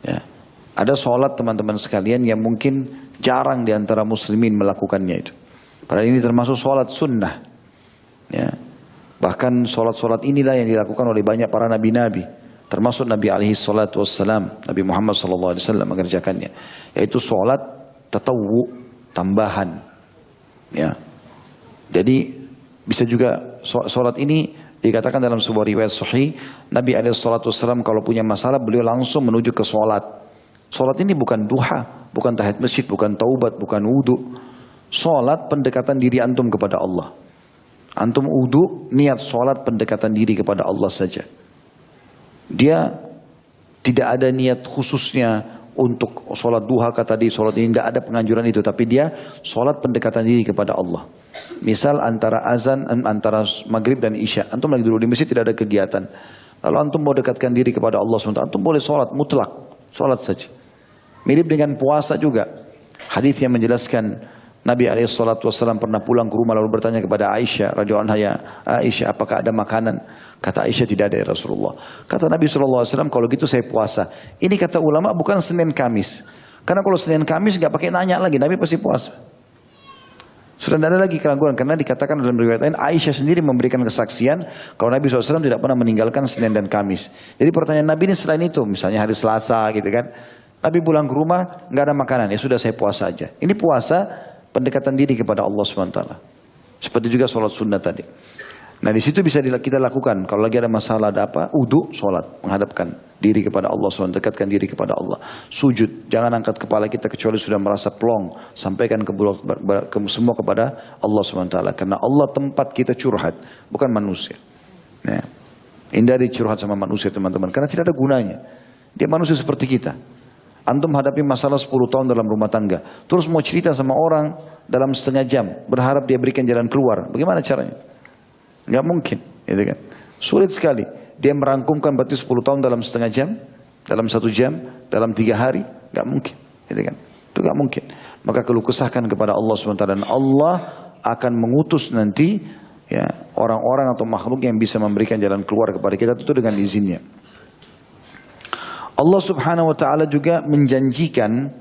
Ya. Ada sholat teman-teman sekalian yang mungkin jarang di antara muslimin melakukannya itu. Padahal ini termasuk sholat sunnah. Ya. Bahkan sholat-sholat inilah yang dilakukan oleh banyak para nabi-nabi. Termasuk Nabi alaihi salatu wassalam, Nabi Muhammad sallallahu alaihi wasallam mengerjakannya. Yaitu sholat tatawwu, tambahan. Ya. Jadi bisa juga sholat ini dikatakan dalam sebuah riwayat sahih, Nabi alaihi salatu wassalam kalau punya masalah beliau langsung menuju ke sholat. Sholat ini bukan duha, bukan tahiyat masjid, bukan taubat, bukan wudu. Sholat pendekatan diri antum kepada Allah. Antum wudu, niat sholat pendekatan diri kepada Allah saja. Dia tidak ada niat khususnya untuk sholat duha kata tadi, sholat ini tidak ada penganjuran itu, tapi dia sholat pendekatan diri kepada Allah. Misal antara azan, antara maghrib dan isya, antum lagi duduk di masjid tidak ada kegiatan, lalu antum mau dekatkan diri kepada Allah SWT, antum boleh sholat mutlak, sholat saja. Mirip dengan puasa juga. Hadis yang menjelaskan Nabi SAW pernah pulang ke rumah lalu bertanya kepada Aisyah radhiyallahu anha, ya Aisyah, apakah ada makanan? Kata Aisyah, tidak ada ya Rasulullah. Kata Nabi SAW, kalau gitu saya puasa. Ini kata ulama bukan Senin Kamis. Karena kalau Senin Kamis nggak pakai nanya lagi, Nabi pasti puasa. Sudah tidak ada lagi keraguan, karena dikatakan dalam riwayat lain Aisyah sendiri memberikan kesaksian kalau Nabi SAW tidak pernah meninggalkan Senin dan Kamis. Jadi pertanyaan Nabi ini selain itu, misalnya hari Selasa gitu kan, Nabi pulang ke rumah nggak ada makanan, ya sudah saya puasa aja. Ini puasa pendekatan diri kepada Allah SWT. Seperti juga sholat sunnah tadi. Nah di situ bisa kita lakukan. Kalau lagi ada masalah, ada apa, wudu, sholat, menghadapkan diri kepada Allah SWT, dekatkan diri kepada Allah. Sujud, jangan angkat kepala kita kecuali sudah merasa plong. Sampaikan semua kepada Allah SWT. Karena Allah tempat kita curhat, bukan manusia. Nah, hindari curhat sama manusia teman-teman, karena tidak ada gunanya. Dia manusia seperti kita. Antum hadapi masalah 10 tahun dalam rumah tangga, terus mau cerita sama orang dalam setengah jam, berharap dia berikan jalan keluar. Bagaimana caranya? Nggak mungkin, gitu kan? Sulit sekali. Dia merangkumkan berarti 10 tahun dalam setengah jam, dalam 1 jam, dalam 3 hari, nggak mungkin, gitu kan? Itu nggak mungkin. Maka keluh kesahkan kepada Allah SWT, dan Allah akan mengutus nanti ya orang-orang atau makhluk yang bisa memberikan jalan keluar kepada kita itu dengan izinnya. Allah Subhanahu wa taala juga menjanjikan,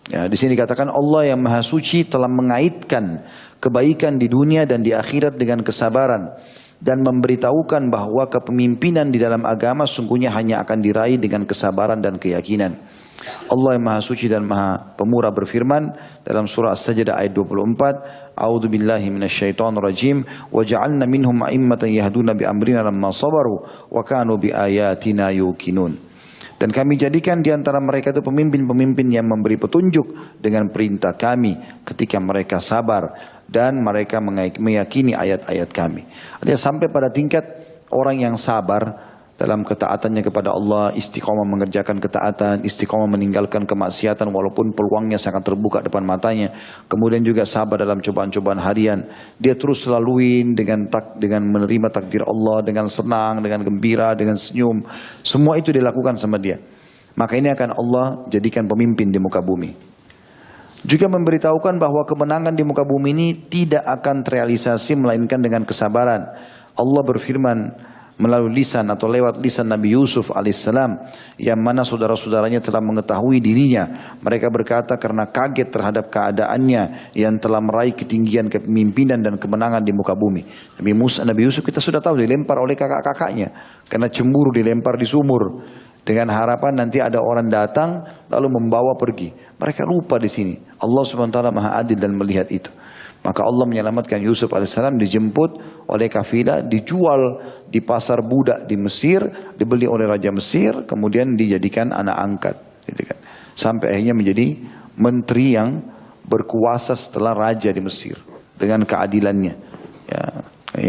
ya di sini dikatakan Allah yang Maha Suci telah mengaitkan kebaikan di dunia dan di akhirat dengan kesabaran dan memberitahukan bahwa kepemimpinan di dalam agama sungguhnya hanya akan diraih dengan kesabaran dan keyakinan. Allah yang Maha Suci dan Maha Pemurah berfirman dalam surah As-Sajdah ayat 24, A'udzu billahi minasyaitonir rajim, wa ja'alna minhum a'immatan yahduna bi amrina lamma sabaru wa kanu bi ayatina yuqinun. Dan kami jadikan di antara mereka itu pemimpin-pemimpin yang memberi petunjuk dengan perintah kami ketika mereka sabar dan mereka meyakini ayat-ayat kami. Artinya sampai pada tingkat orang yang sabar dalam ketaatannya kepada Allah, istiqomah mengerjakan ketaatan, istiqomah meninggalkan kemaksiatan walaupun peluangnya sangat terbuka depan matanya. Kemudian juga sabar dalam cobaan-cobaan harian. Dia terus laluin dengan menerima takdir Allah, dengan senang, dengan gembira, dengan senyum. Semua itu dilakukan sama dia. Maka ini akan Allah jadikan pemimpin di muka bumi. Juga memberitahukan bahwa kemenangan di muka bumi ini tidak akan terrealisasi melainkan dengan kesabaran. Allah berfirman melalui lisan atau lewat lisan Nabi Yusuf alaihissalam, yang mana saudara-saudaranya telah mengetahui dirinya. Mereka berkata karena kaget terhadap keadaannya yang telah meraih ketinggian kepemimpinan dan kemenangan di muka bumi. Nabi Yusuf kita sudah tahu dilempar oleh kakak-kakaknya karena cemburu, dilempar di sumur dengan harapan nanti ada orang datang lalu membawa pergi. Mereka lupa di sini. Allah Subhanahu wa taala Maha Adil dan melihat itu. Maka Allah menyelamatkan Yusuf alaihissalam, dijemput oleh kafilah, dijual di pasar budak di Mesir, dibeli oleh Raja Mesir, kemudian dijadikan anak angkat. Gitu kan. Sampai akhirnya menjadi menteri yang berkuasa setelah Raja di Mesir. Dengan keadilannya. Ya,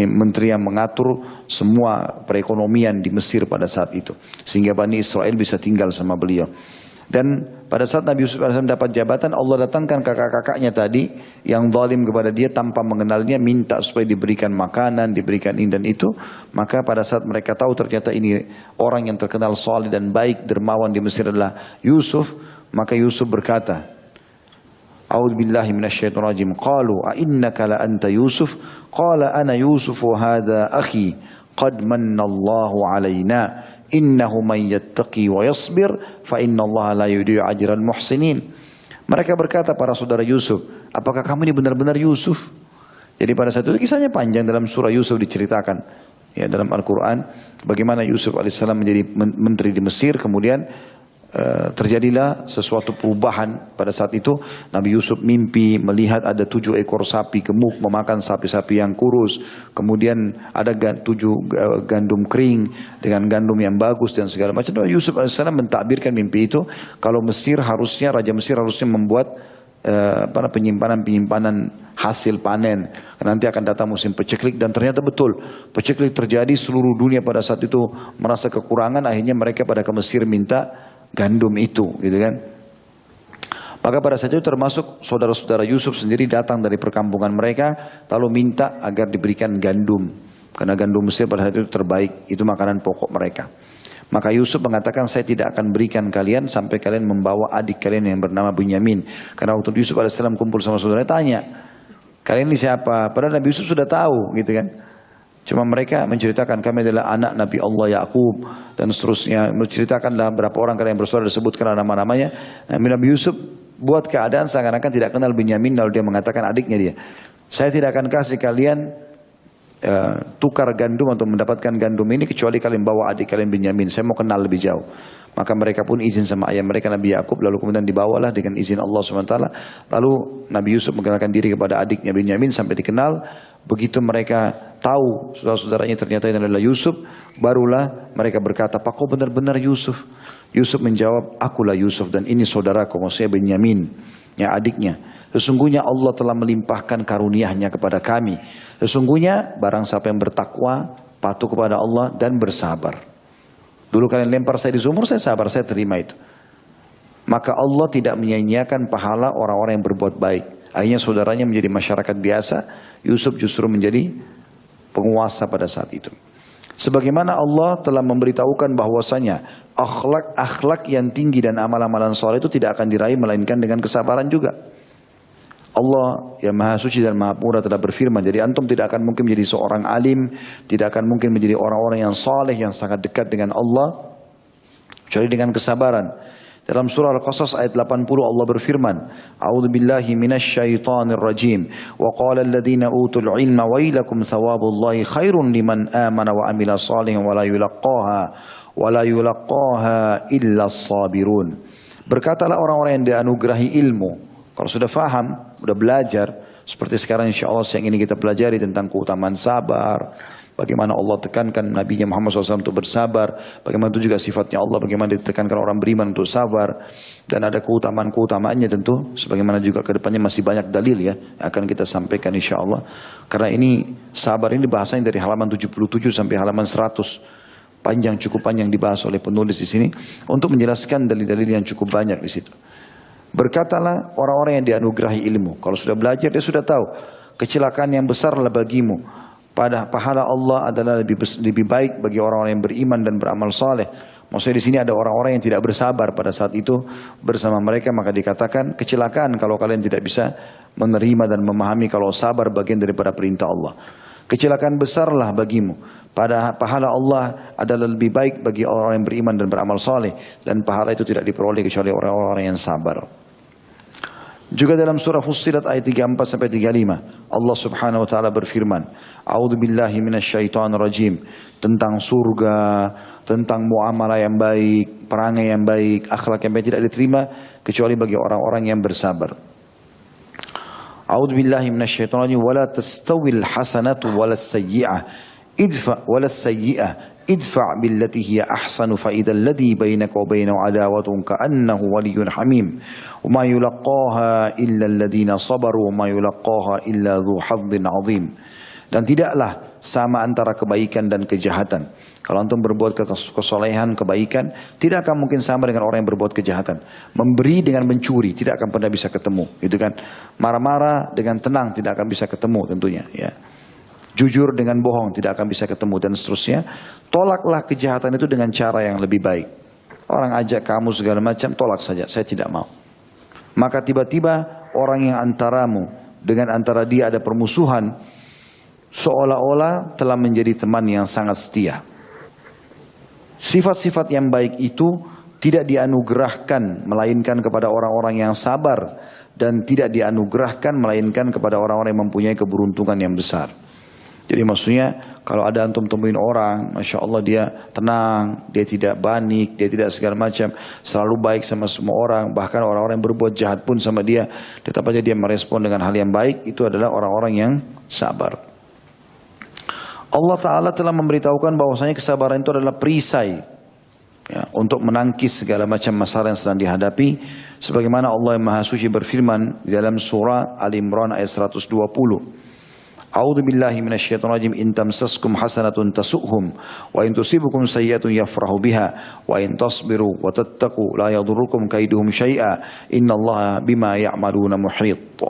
menteri yang mengatur semua perekonomian di Mesir pada saat itu. Sehingga Bani Israel bisa tinggal sama beliau. Dan pada saat Nabi Yusuf AS dapat jabatan, Allah datangkan kakak-kakaknya tadi yang zalim kepada dia tanpa mengenalnya, minta supaya diberikan makanan, diberikan ini dan itu. Maka pada saat mereka tahu ternyata ini orang yang terkenal saleh dan baik, dermawan di Mesir adalah Yusuf, maka Yusuf berkata, A'udzu billahi minasyaitonir rajim. Qalu a innaka la anta Yusuf? Qala ana Yusuf wa hadha akhi. Qad manna Allahu alaina. Innahu man yattaqi wa yasbir fa innallaha la yudhi'u ajral muhsinin. Mereka berkata para saudara Yusuf, apakah kamu ini benar-benar Yusuf? Jadi pada saat itu kisahnya panjang dalam surah Yusuf diceritakan. Ya, dalam Al-Quran bagaimana Yusuf alaihissalam menjadi menteri di Mesir, kemudian terjadilah sesuatu perubahan pada saat itu. Nabi Yusuf mimpi melihat ada 7 ekor sapi gemuk memakan sapi-sapi yang kurus. Kemudian ada 7 gandum kering dengan gandum yang bagus dan segala macam. Yusuf AS mentakbirkan mimpi itu. Kalau Mesir harusnya, Raja Mesir harusnya membuat penyimpanan hasil panen. Nanti akan datang musim peceklik, dan ternyata betul peceklik terjadi. Seluruh dunia pada saat itu merasa kekurangan. Akhirnya mereka pada ke Mesir minta gandum itu, gitu kan. Maka pada saat itu termasuk saudara-saudara Yusuf sendiri datang dari perkampungan mereka lalu minta agar diberikan gandum, karena gandum Mesir pada saat itu terbaik, itu makanan pokok mereka. Maka Yusuf mengatakan, saya tidak akan berikan kalian sampai kalian membawa adik kalian yang bernama Bunyamin. Karena waktu Yusuf AS kumpul sama saudaranya, tanya, kalian ini siapa? Padahal Nabi Yusuf sudah tahu, gitu kan. Cuma mereka menceritakan kami adalah anak Nabi Allah Yakub dan seterusnya. Menceritakan dalam berapa orang kalian bersaudara, disebutkan nama-namanya. Nabi Yusuf buat keadaan seakan-akan tidak kenal Bunyamin, lalu dia mengatakan adiknya dia, saya tidak akan kasih kalian tukar gandum atau mendapatkan gandum ini kecuali kalian bawa adik kalian Bunyamin. Saya mau kenal lebih jauh. Maka mereka pun izin sama ayah mereka Nabi Yakub, lalu kemudian dibawalah dengan izin Allah SWT. Lalu Nabi Yusuf mengenalkan diri kepada adiknya Bunyamin sampai dikenal. Begitu mereka tahu saudara-saudaranya ternyata ini adalah Yusuf, barulah mereka berkata, apa kau benar-benar Yusuf? Yusuf menjawab, akulah Yusuf dan ini saudaraku, maksudnya Bunyamin, ya adiknya. Sesungguhnya Allah telah melimpahkan karunia-Nya kepada kami. Sesungguhnya barang siapa yang bertakwa, patuh kepada Allah dan bersabar. Dulu kalian lempar saya di sumur, saya sabar, saya terima itu. Maka Allah tidak menyia-nyiakan pahala orang-orang yang berbuat baik. Akhirnya saudaranya menjadi masyarakat biasa, Yusuf justru menjadi penguasa pada saat itu. Sebagaimana Allah telah memberitahukan bahwasanya akhlak yang tinggi dan amal-amalan soleh itu tidak akan diraih melainkan dengan kesabaran juga. Allah yang Maha Suci dan Maha Pemurah telah berfirman, jadi antum tidak akan mungkin menjadi seorang alim, tidak akan mungkin menjadi orang-orang yang saleh yang sangat dekat dengan Allah kecuali dengan kesabaran. Dalam surah Al-Qasas ayat 80 Allah berfirman, A'udzu billahi minasyaitonir rajim. Wa qala alladziina utul ilma wailakum thawabullahi khairun liman amana wa amila shalihan wa la yulaqaha illa as-sabirun. Berkatalah orang-orang yang dianugerahi ilmu. Kalau sudah faham, sudah belajar, seperti sekarang insyaAllah yang ini kita pelajari tentang keutamaan sabar. Bagaimana Allah tekankan Nabi Muhammad SAW untuk bersabar. Bagaimana itu juga sifatnya Allah. Bagaimana ditekankan orang beriman untuk sabar. Dan ada keutamaan-keutamaannya tentu. Sebagaimana juga ke depannya masih banyak dalil ya. Yang akan kita sampaikan insyaAllah. Karena ini sabar ini bahasanya dari halaman 77 sampai halaman 100. Panjang, cukup panjang dibahas oleh penulis di sini. Untuk menjelaskan dalil-dalil yang cukup banyak di situ. Berkatalah orang-orang yang dianugerahi ilmu. Kalau sudah belajar dia sudah tahu. Kecelakaan yang besarlah bagimu. Pada pahala Allah adalah lebih baik bagi orang-orang yang beriman dan beramal saleh. Maksudnya di sini ada orang-orang yang tidak bersabar pada saat itu bersama mereka, maka dikatakan kecelakaan kalau kalian tidak bisa menerima dan memahami kalau sabar bagian daripada perintah Allah. Kecelakaan besarlah bagimu. Pada pahala Allah adalah lebih baik bagi orang-orang yang beriman dan beramal saleh, dan pahala itu tidak diperoleh kecuali orang-orang yang sabar. Juga dalam surah Fussilat ayat 34 sampai 35 Allah Subhanahu wa taala berfirman, A'udzu billahi minasyaitonir rajim, tentang surga, tentang muamalah yang baik, perangai yang baik, akhlak yang baik tidak diterima kecuali bagi orang-orang yang bersabar. A'udzu billahi minasyaitonir rajim, wala tastawil hasanatu walas sayyi'ah idfa' billati hiya ahsanu fa idzal ladzi bainaka wa bainahu adawatun ka'annahu waliyyun hamim wa ma yulaqaha illa alladziina sabaru wa ma yulaqaha illa dzu hadzin 'adzim. Dan tidaklah sama antara kebaikan dan kejahatan. Kalau antum berbuat kesolehan, kebaikan, tidak akan mungkin sama dengan orang yang berbuat kejahatan. Memberi dengan mencuri tidak akan pernah bisa ketemu, gitu kan? Marah-marah dengan tenang tidak akan bisa ketemu tentunya, ya. Jujur dengan bohong tidak akan bisa ketemu dan seterusnya. Tolaklah kejahatan itu dengan cara yang lebih baik. Orang ajak kamu segala macam, tolak saja, saya tidak mau. Maka tiba-tiba orang yang antaramu dengan antara dia ada permusuhan, seolah-olah telah menjadi teman yang sangat setia. Sifat-sifat yang baik itu tidak dianugerahkan melainkan kepada orang-orang yang sabar, dan tidak dianugerahkan melainkan kepada orang-orang yang mempunyai keberuntungan yang besar. Jadi maksudnya kalau ada antum temuin orang, Masya Allah dia tenang, dia tidak panik, dia tidak segala macam, selalu baik sama semua orang, bahkan orang-orang yang berbuat jahat pun sama dia, tetap aja dia merespon dengan hal yang baik, itu adalah orang-orang yang sabar. Allah Ta'ala telah memberitahukan bahwasanya kesabaran itu adalah perisai, ya, untuk menangkis segala macam masalah yang sedang dihadapi. Sebagaimana Allah yang Maha Suci berfirman di dalam surah Al-Imran ayat 120. A'udzu billahi minasyaitonir rajim, in tamsaskum hasanatun tasu'hum wa in tusibukum sayyi'atun yafrahu biha wa in tasbiru wa tattaqu la yadurrukum kaiduhum syai'a innallaha bima ya'maluna muhit.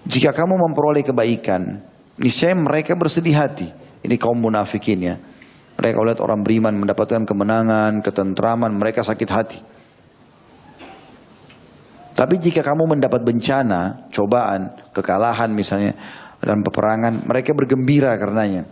Jika kamu memperoleh kebaikan, niscaya mereka bersedih hati. Ini kaum munafikin, ya. Mereka lihat orang beriman mendapatkan kemenangan, ketentraman, mereka sakit hati. Tapi jika kamu mendapat bencana, cobaan, kekalahan misalnya dalam peperangan, mereka bergembira karenanya.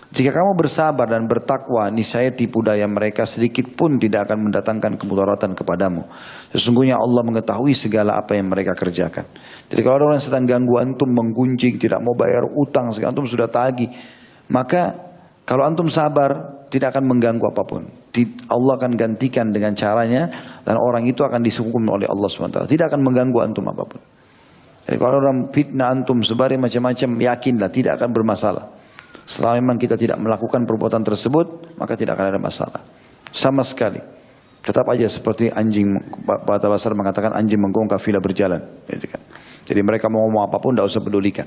Jika kamu bersabar dan bertakwa, niscaya tipu daya mereka sedikit pun tidak akan mendatangkan kemudaratan kepadamu. Sesungguhnya Allah mengetahui segala apa yang mereka kerjakan. Jadi kalau ada orang yang sedang ganggu antum, menggunjing, tidak mau bayar utang, antum sudah tagih, maka kalau antum sabar, tidak akan mengganggu apapun. Allah akan gantikan dengan caranya, dan orang itu akan dihukum oleh Allah SWT. Tidak akan mengganggu antum apapun. Jadi kalau orang fitnah antum sebari macam-macam, yakinlah tidak akan bermasalah. Selama memang kita tidak melakukan perbuatan tersebut, maka tidak akan ada masalah. Sama sekali. Tetap aja seperti anjing, bahasa Basar mengatakan anjing menggonggong kafilah berjalan. Jadi mereka mau ngomong apapun, tidak usah pedulikan.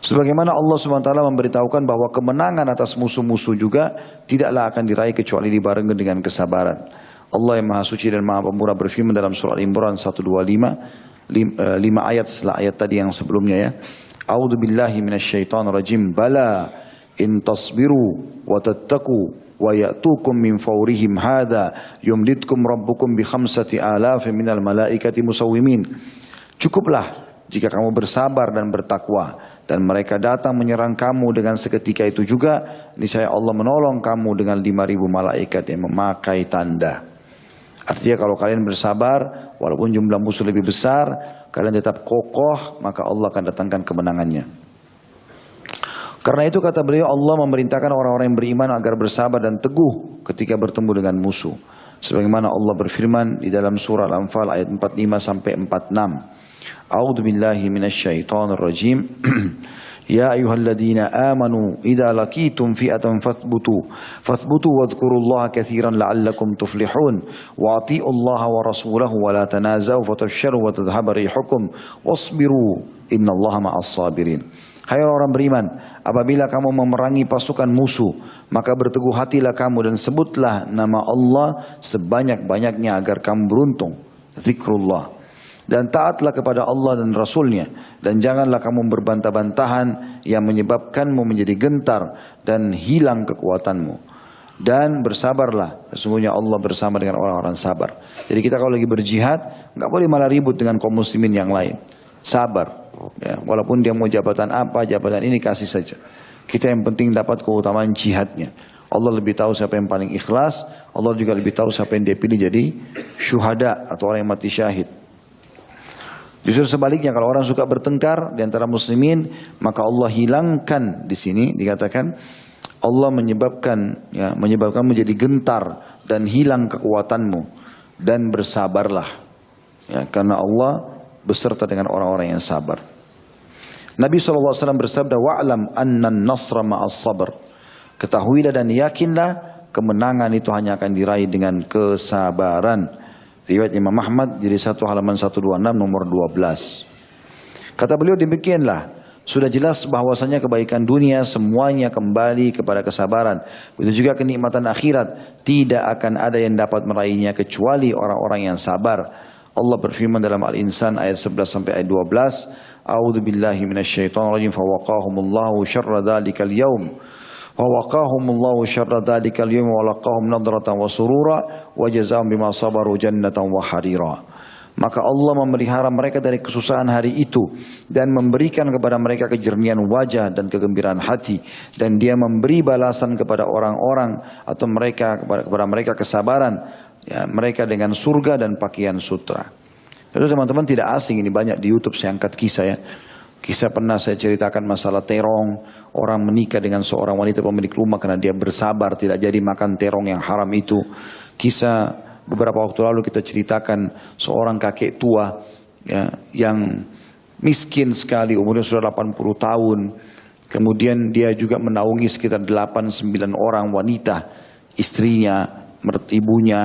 Sebagaimana Allah SWT memberitahukan bahwa kemenangan atas musuh-musuh juga tidaklah akan diraih kecuali dibarengi dengan kesabaran. Allah yang Maha Suci dan Maha Pemurah berfirman dalam surah Al-Imran 125, 5 ayat setelah ayat tadi yang sebelumnya, ya. A'udzu billahi minasyaitonir rajim, bala in tasbiru wa tattaqu wa ya'tukum min fawrihim hadza yumditkum rabbukum bi 5,000 minal malaikati musawwimin. Cukuplah jika kamu bersabar dan bertakwa, dan mereka datang menyerang kamu dengan seketika itu juga, niscaya Allah menolong kamu dengan 5,000 malaikat yang memakai tanda. Artinya kalau kalian bersabar, walaupun jumlah musuh lebih besar, kalian tetap kokoh, maka Allah akan datangkan kemenangannya. Karena itu kata beliau, Allah memerintahkan orang-orang yang beriman agar bersabar dan teguh ketika bertemu dengan musuh. Sebagaimana Allah berfirman di dalam surah Al-Anfal ayat 45 sampai 46. A'udzu billahi minasyaitonir rajim. Ya ayyuhalladzina amanu idza laqitum fi'atan fathbutu wadhkurullaha katsiran la'allakum tuflihun wa atiiullaha wa rasulahu wa la tanaza'u fatafshalu wa tadhhabu rihukum wasbiru innallaha ma'as sabirin. Hai orang beriman, apabila kamu memerangi pasukan musuh, maka berteguh hatilah kamu dan sebutlah nama Allah sebanyak-banyaknya agar kamu beruntung. Zikrullah. Dan taatlah kepada Allah dan Rasulnya. Dan janganlah kamu berbantah-bantahan yang menyebabkanmu menjadi gentar dan hilang kekuatanmu. Dan bersabarlah, sesungguhnya Allah bersama dengan orang-orang sabar. Jadi kita kalau lagi berjihad, nggak boleh malah ribut dengan kaum muslimin yang lain. Sabar. Ya, walaupun dia mau jabatan apa, jabatan ini kasih saja. Kita yang penting dapat keutamaan jihadnya. Allah lebih tahu siapa yang paling ikhlas. Allah juga lebih tahu siapa yang dia pilih jadi syuhada atau orang yang mati syahid. Justru sebaliknya, kalau orang suka bertengkar di antara muslimin, maka Allah hilangkan. Di sini dikatakan Allah menyebabkan menjadi gentar dan hilang kekuatanmu, dan bersabarlah. Ya, karena Allah beserta dengan orang-orang yang sabar. Nabi SAW bersabda, wa'lam anna an-nasra ma'as sabr. Ketahuilah dan yakinlah kemenangan itu hanya akan diraih dengan kesabaran. Riwayat Imam Ahmad jadi 1 halaman 126 nomor 12. Kata beliau, demikianlah sudah jelas bahwasanya kebaikan dunia semuanya kembali kepada kesabaran. Begitu juga kenikmatan akhirat tidak akan ada yang dapat meraihnya kecuali orang-orang yang sabar. Allah berfirman dalam Al-Insan ayat 11 sampai ayat 12, A'udzu billahi minasyaitonir rajim fawaqahumullahu syarra dzalikal yaum. Wawaqahumullahu syarra dzalikal yaum wa laqahum nadratan wa surura wa jazaa'um bima sabaru jannatan wa harira. Maka Allah memelihara mereka dari kesusahan hari itu dan memberikan kepada mereka kejernihan wajah dan kegembiraan hati, dan Dia memberi balasan kepada orang-orang atau kepada mereka kesabaran, ya, mereka dengan surga dan pakaian sutra. Lalu teman-teman tidak asing, ini banyak di YouTube saya angkat kisah ya. Kisah pernah saya ceritakan masalah terong, orang menikah dengan seorang wanita pemilik rumah karena dia bersabar tidak jadi makan terong yang haram itu. Kisah beberapa waktu lalu kita ceritakan seorang kakek tua ya, yang miskin sekali, umurnya sudah 80 tahun. Kemudian dia juga menaungi sekitar 8-9 orang wanita, istrinya, ibunya,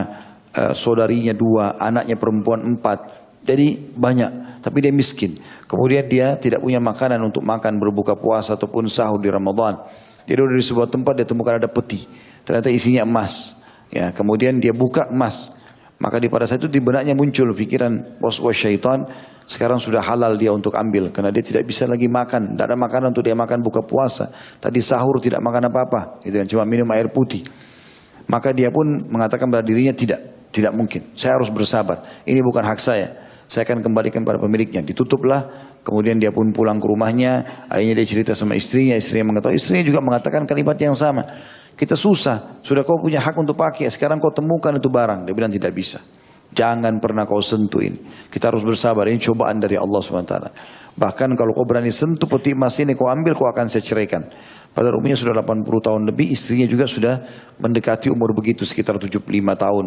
saudarinya 2, anaknya perempuan 4. Jadi banyak, tapi dia miskin. Kemudian dia tidak punya makanan untuk makan berbuka puasa ataupun sahur di Ramadan. Dia duduk di sebuah tempat, dia temukan ada peti. Ternyata isinya emas. Ya, kemudian dia buka emas. Maka pada saat itu di benaknya muncul pikiran was-was syaitan. Sekarang sudah halal dia untuk ambil, karena dia tidak bisa lagi makan. Tidak ada makanan untuk dia makan buka puasa. Tadi sahur tidak makan apa-apa, gitu kan, cuma minum air putih. Maka dia pun mengatakan pada dirinya, tidak mungkin. Saya harus bersabar. Ini bukan hak saya. Saya akan kembalikan pada pemiliknya. Ditutuplah. Kemudian dia pun pulang ke rumahnya. Akhirnya dia cerita sama istrinya. Istrinya mengetahui. Istrinya juga mengatakan kalimat yang sama. Kita susah. Sudah kau punya hak untuk pakai. Sekarang kau temukan itu barang. Dia bilang tidak bisa. Jangan pernah kau sentuh ini. Kita harus bersabar. Ini cobaan dari Allah SWT. Bahkan kalau kau berani sentuh peti emas ini, kau ambil, kau akan saya ceraikan. Padahal umurnya sudah 80 tahun lebih. Istrinya juga sudah mendekati umur begitu. Sekitar 75 tahun.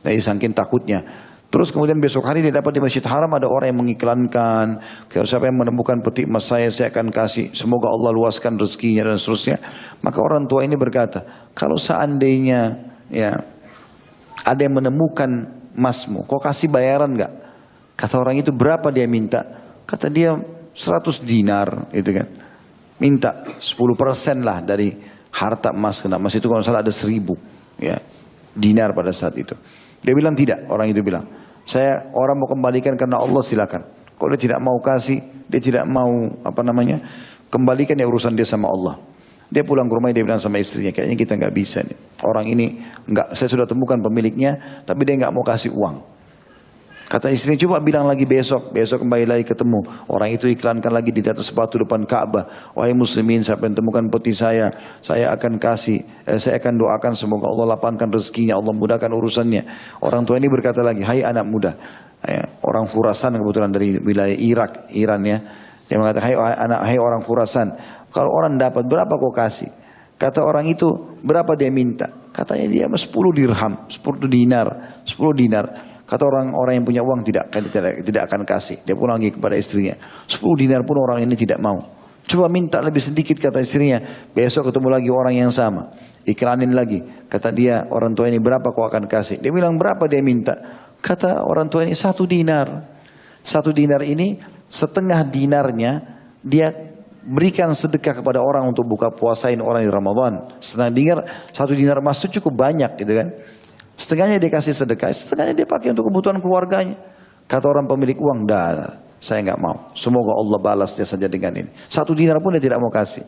Jadi saking takutnya. Terus kemudian besok hari dia dapat di Masjid Haram ada orang yang mengiklankan, kalau siapa yang menemukan peti emas saya akan kasih, semoga Allah luaskan rezekinya dan seterusnya. Maka orang tua ini berkata, kalau seandainya ya ada yang menemukan emasmu, kau kasih bayaran enggak? Kata orang itu, berapa dia minta? Kata dia 100 dinar, gitu kan. Minta 10% lah dari harta emas, karena emas itu kalau salah ada 1000 ya dinar pada saat itu. Dia bilang tidak, orang itu bilang, orang mau kembalikan karena Allah, silakan. Kalau dia tidak mau kasih, dia tidak mau kembalikan, ya urusan dia sama Allah. Dia pulang ke rumah, dia bilang sama istrinya, kayaknya kita nggak bisa nih. Orang ini saya sudah temukan pemiliknya, tapi dia nggak mau kasih uang. Kata istrinya, coba bilang lagi besok kembali lagi ketemu. Orang itu iklankan lagi di atas batu depan Ka'bah. Wahai muslimin, siapa yang temukan peti saya akan kasih, saya akan doakan semoga Allah lapangkan rezekinya, Allah mudahkan urusannya. Orang tua ini berkata lagi, hai anak muda. Orang Khurasan kebetulan dari wilayah Iran ya. Dia mengatakan, hai orang Khurasan, kalau orang dapat berapa kau kasih? Kata orang itu, berapa dia minta? Katanya dia 10 dirham, 10 dinar. Kata orang yang punya uang tidak akan kasih. Dia pun lagi kepada istrinya, 10 dinar pun orang ini tidak mau. Coba minta lebih sedikit, kata istrinya. Besok ketemu lagi orang yang sama, iklanin lagi. Kata dia, orang tua ini, berapa kau akan kasih? Dia bilang, berapa dia minta? Kata orang tua ini, 1 dinar. 1 dinar ini, setengah dinarnya dia berikan sedekah kepada orang untuk buka puasain orang di Ramadan. Setengah dinar, 1 dinar emas itu cukup banyak gitu kan. Setengahnya dia kasih sedekah, setengahnya dia pakai untuk kebutuhan keluarganya. Kata orang pemilik uang, dah, saya nggak mau. Semoga Allah balas dia saja dengan ini. 1 dinar pun dia tidak mau kasih.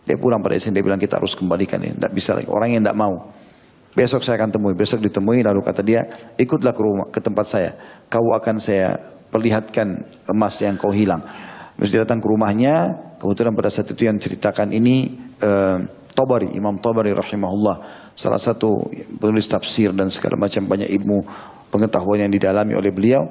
Dia pulang pada istri, dia bilang kita harus kembalikan ini. Tidak bisa lagi, orang yang tidak mau. Besok saya akan temui, besok ditemui. Lalu kata dia, ikutlah ke tempat saya. Kau akan saya perlihatkan emas yang kau hilang. Terus dia datang ke rumahnya. Kebetulan pada saat itu yang ceritakan ini Tabari, Imam Tabari rahimahullah, salah satu penulis tafsir dan segala macam banyak ilmu pengetahuan yang didalami oleh beliau.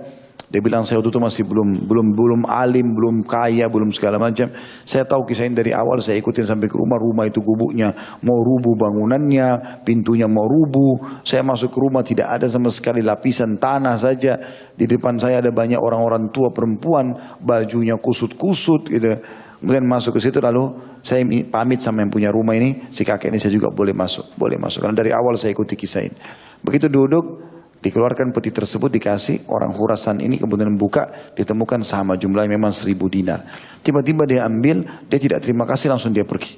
Dia bilang, saya waktu itu masih belum alim, belum kaya, belum segala macam. Saya tahu kisah ini dari awal, saya ikutin sampai ke rumah. Rumah itu gubuknya mau rubuh bangunannya, pintunya mau rubuh. Saya masuk ke rumah tidak ada sama sekali lapisan tanah saja. Di depan saya ada banyak orang-orang tua perempuan, bajunya kusut-kusut gitu. Kemudian masuk ke situ, lalu saya pamit sama yang punya rumah ini, si kakek ini saya juga boleh masuk. Karena dari awal saya ikuti kisah ini. Begitu duduk, dikeluarkan peti tersebut, dikasih orang Khurasan ini, kemudian buka, ditemukan sama jumlahnya memang 1000 dinar. Tiba-tiba dia ambil, dia tidak terima kasih, langsung dia pergi.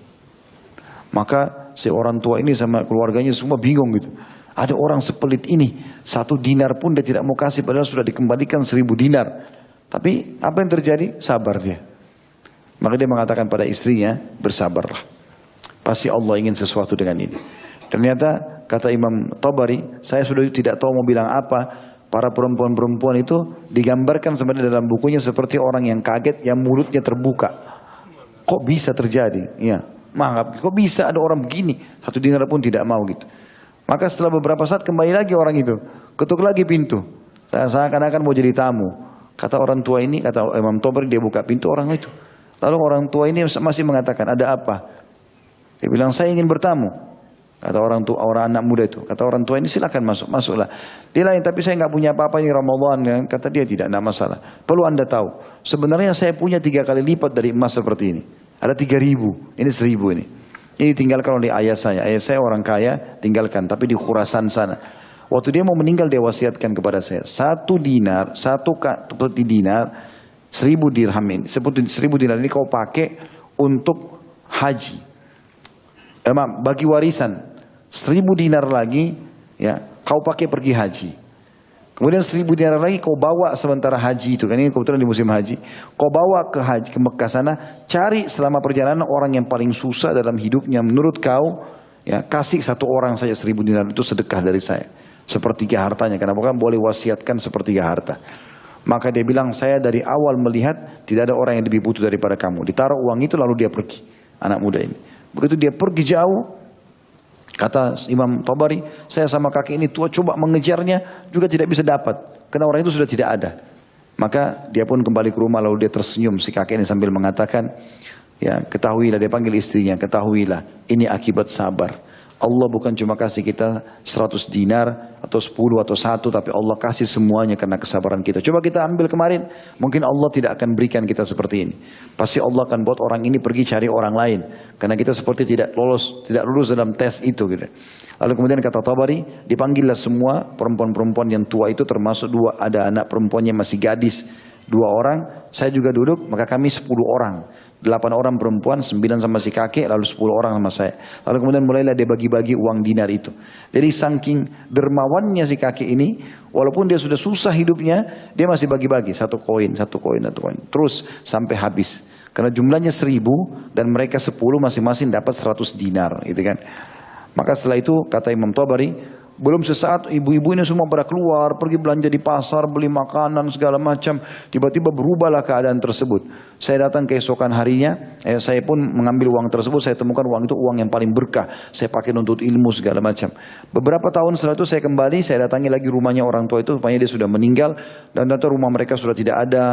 Maka si orang tua ini sama keluarganya semua bingung gitu. Ada orang sepelit ini, 1 dinar pun dia tidak mau kasih, padahal sudah dikembalikan 1000 dinar. Tapi apa yang terjadi? Sabar dia. Maka dia mengatakan pada istrinya, bersabarlah. Pasti Allah ingin sesuatu dengan ini. Ternyata kata Imam Tabari, saya sudah tidak tahu mau bilang apa. Para perempuan-perempuan itu digambarkan sebenarnya dalam bukunya seperti orang yang kaget, yang mulutnya terbuka. Kok bisa terjadi? Ya, menganggap kok bisa ada orang begini, 1 dinar pun tidak mau gitu. Maka setelah beberapa saat kembali lagi orang itu, ketuk lagi pintu. Seakan-akan mau jadi tamu. Kata orang tua ini, kata Imam Tabari, dia buka pintu orang itu. Lalu orang tua ini masih mengatakan, ada apa? Dia bilang, saya ingin bertamu. Kata orang anak muda itu. Kata orang tua ini, silakan masuklah. Dia lain, tapi saya nggak punya apa-apa ini Ramadan. Kata dia, tidak masalah. Perlu anda tahu, sebenarnya saya punya 3 kali lipat dari emas seperti ini. Ada 3.000, ini 1.000 ini. Ini tinggalkan oleh ayah saya. Ayah saya orang kaya, tinggalkan. Tapi di Khurasan sana. Waktu dia mau meninggal, dia wasiatkan kepada saya, 1 dinar, 1 peti dinar, 1000 dirham ini, 1000 dinar ini kau pakai untuk haji. Bagi warisan. 1000 dinar lagi, ya, kau pakai pergi haji. Kemudian 1000 dinar lagi kau bawa sementara haji itu, kan ini kebetulan di musim haji. Kau bawa ke Mekah sana, cari selama perjalanan orang yang paling susah dalam hidupnya menurut kau, ya, kasih 1 orang saja 1000 dinar itu sedekah dari saya. Sepertiga hartanya, karena bukan boleh wasiatkan sepertiga harta. Maka dia bilang, saya dari awal melihat tidak ada orang yang lebih butuh daripada kamu. Ditaruh uang itu lalu dia pergi, anak muda ini. Begitu dia pergi jauh, kata Imam Tabari, saya sama kakek ini tua coba mengejarnya juga tidak bisa dapat. Karena orang itu sudah tidak ada. Maka dia pun kembali ke rumah, lalu dia tersenyum si kakek ini sambil mengatakan, ya, ketahuilah, dia panggil istrinya, ketahuilah ini akibat sabar. Allah bukan cuma kasih kita 100 dinar atau 10 atau 1, tapi Allah kasih semuanya karena kesabaran kita. Coba kita ambil kemarin, mungkin Allah tidak akan berikan kita seperti ini. Pasti Allah akan buat orang ini pergi cari orang lain, karena kita seperti tidak lulus dalam tes itu gitu. Lalu kemudian kata Tabari, dipanggillah semua perempuan-perempuan yang tua itu, termasuk 2 ada anak perempuannya masih gadis, 2 orang, saya juga duduk, maka kami 10 orang. 8 orang perempuan, 9 sama si kakek, lalu 10 orang sama saya. Lalu kemudian mulailah dia bagi-bagi uang dinar itu. Jadi saking dermawannya si kakek ini, walaupun dia sudah susah hidupnya, dia masih bagi-bagi 1 koin. Terus sampai habis. Karena jumlahnya 1000 dan mereka 10 masing-masing dapat 100 dinar, gitu kan. Maka setelah itu kata Imam Tabari, Belum sesaat ibu-ibu ini semua pada keluar, pergi belanja di pasar, beli makanan segala macam. Tiba-tiba berubahlah keadaan tersebut. Saya datang keesokan harinya, saya pun mengambil uang tersebut, saya temukan uang itu uang yang paling berkah. Saya pakai untuk ilmu segala macam. Beberapa tahun setelah itu saya kembali, saya datangi lagi rumahnya orang tua itu, rupanya dia sudah meninggal. Dan ternyata rumah mereka sudah tidak ada.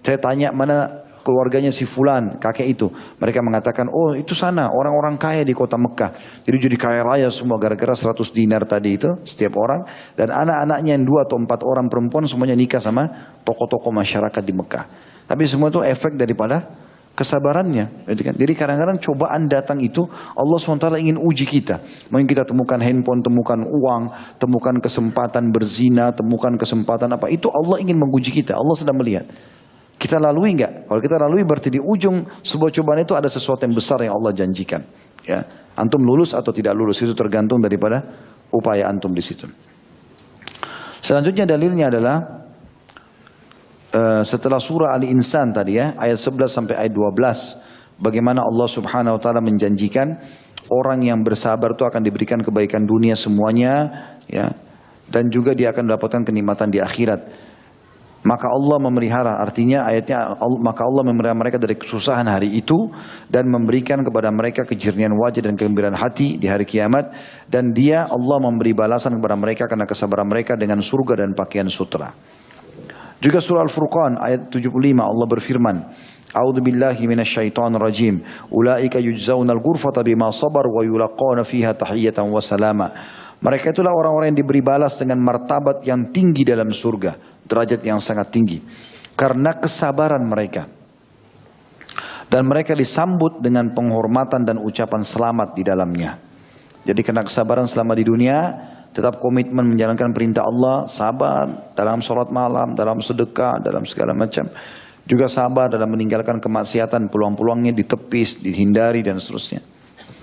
Saya tanya mana keluarganya si fulan, kakek itu. Mereka mengatakan, oh itu sana orang-orang kaya di kota Mekah. Jadi kaya raya semua gara-gara 100 dinar tadi itu setiap orang. Dan anak-anaknya yang 2 atau 4 orang perempuan semuanya nikah sama tokoh-tokoh masyarakat di Mekah. Tapi semua itu efek daripada kesabarannya. Jadi kadang-kadang cobaan datang itu Allah SWT ingin uji kita. Mungkin kita temukan handphone, temukan uang, temukan kesempatan berzina, temukan kesempatan apa. Itu Allah ingin menguji kita. Allah sedang melihat. Kita lalui enggak? Kalau kita lalui berarti di ujung sebuah cobaan itu ada sesuatu yang besar yang Allah janjikan. Ya, antum lulus atau tidak lulus itu tergantung daripada upaya antum di situ. Selanjutnya dalilnya adalah setelah surah Al-Insan tadi ya, ayat 11 sampai ayat 12, bagaimana Allah Subhanahu wa taala menjanjikan orang yang bersabar itu akan diberikan kebaikan dunia semuanya, ya, dan juga dia akan mendapatkan kenikmatan di akhirat. Maka Allah memelihara, artinya ayatnya, maka Allah memelihara mereka dari kesusahan hari itu dan memberikan kepada mereka kejernihan wajah dan kegembiraan hati di hari kiamat. Dan dia, Allah memberi balasan kepada mereka karena kesabaran mereka dengan surga dan pakaian sutra. Juga surah Al-Furqan ayat 75 Allah berfirman, A'udzu billahi minasyaitonir rajim. Ulaika yujzaunal ghurfata bima sabar wa yulaqawna fiha tahiyatan wa salama. Mereka itulah orang-orang yang diberi balas dengan martabat yang tinggi dalam surga. Derajat yang sangat tinggi karena kesabaran mereka, dan mereka disambut dengan penghormatan dan ucapan selamat di dalamnya. Jadi karena kesabaran selama di dunia, tetap komitmen menjalankan perintah Allah, sabar dalam sholat malam, dalam sedekah, dalam segala macam, juga sabar dalam meninggalkan kemaksiatan, peluang-peluangnya ditepis, dihindari dan seterusnya.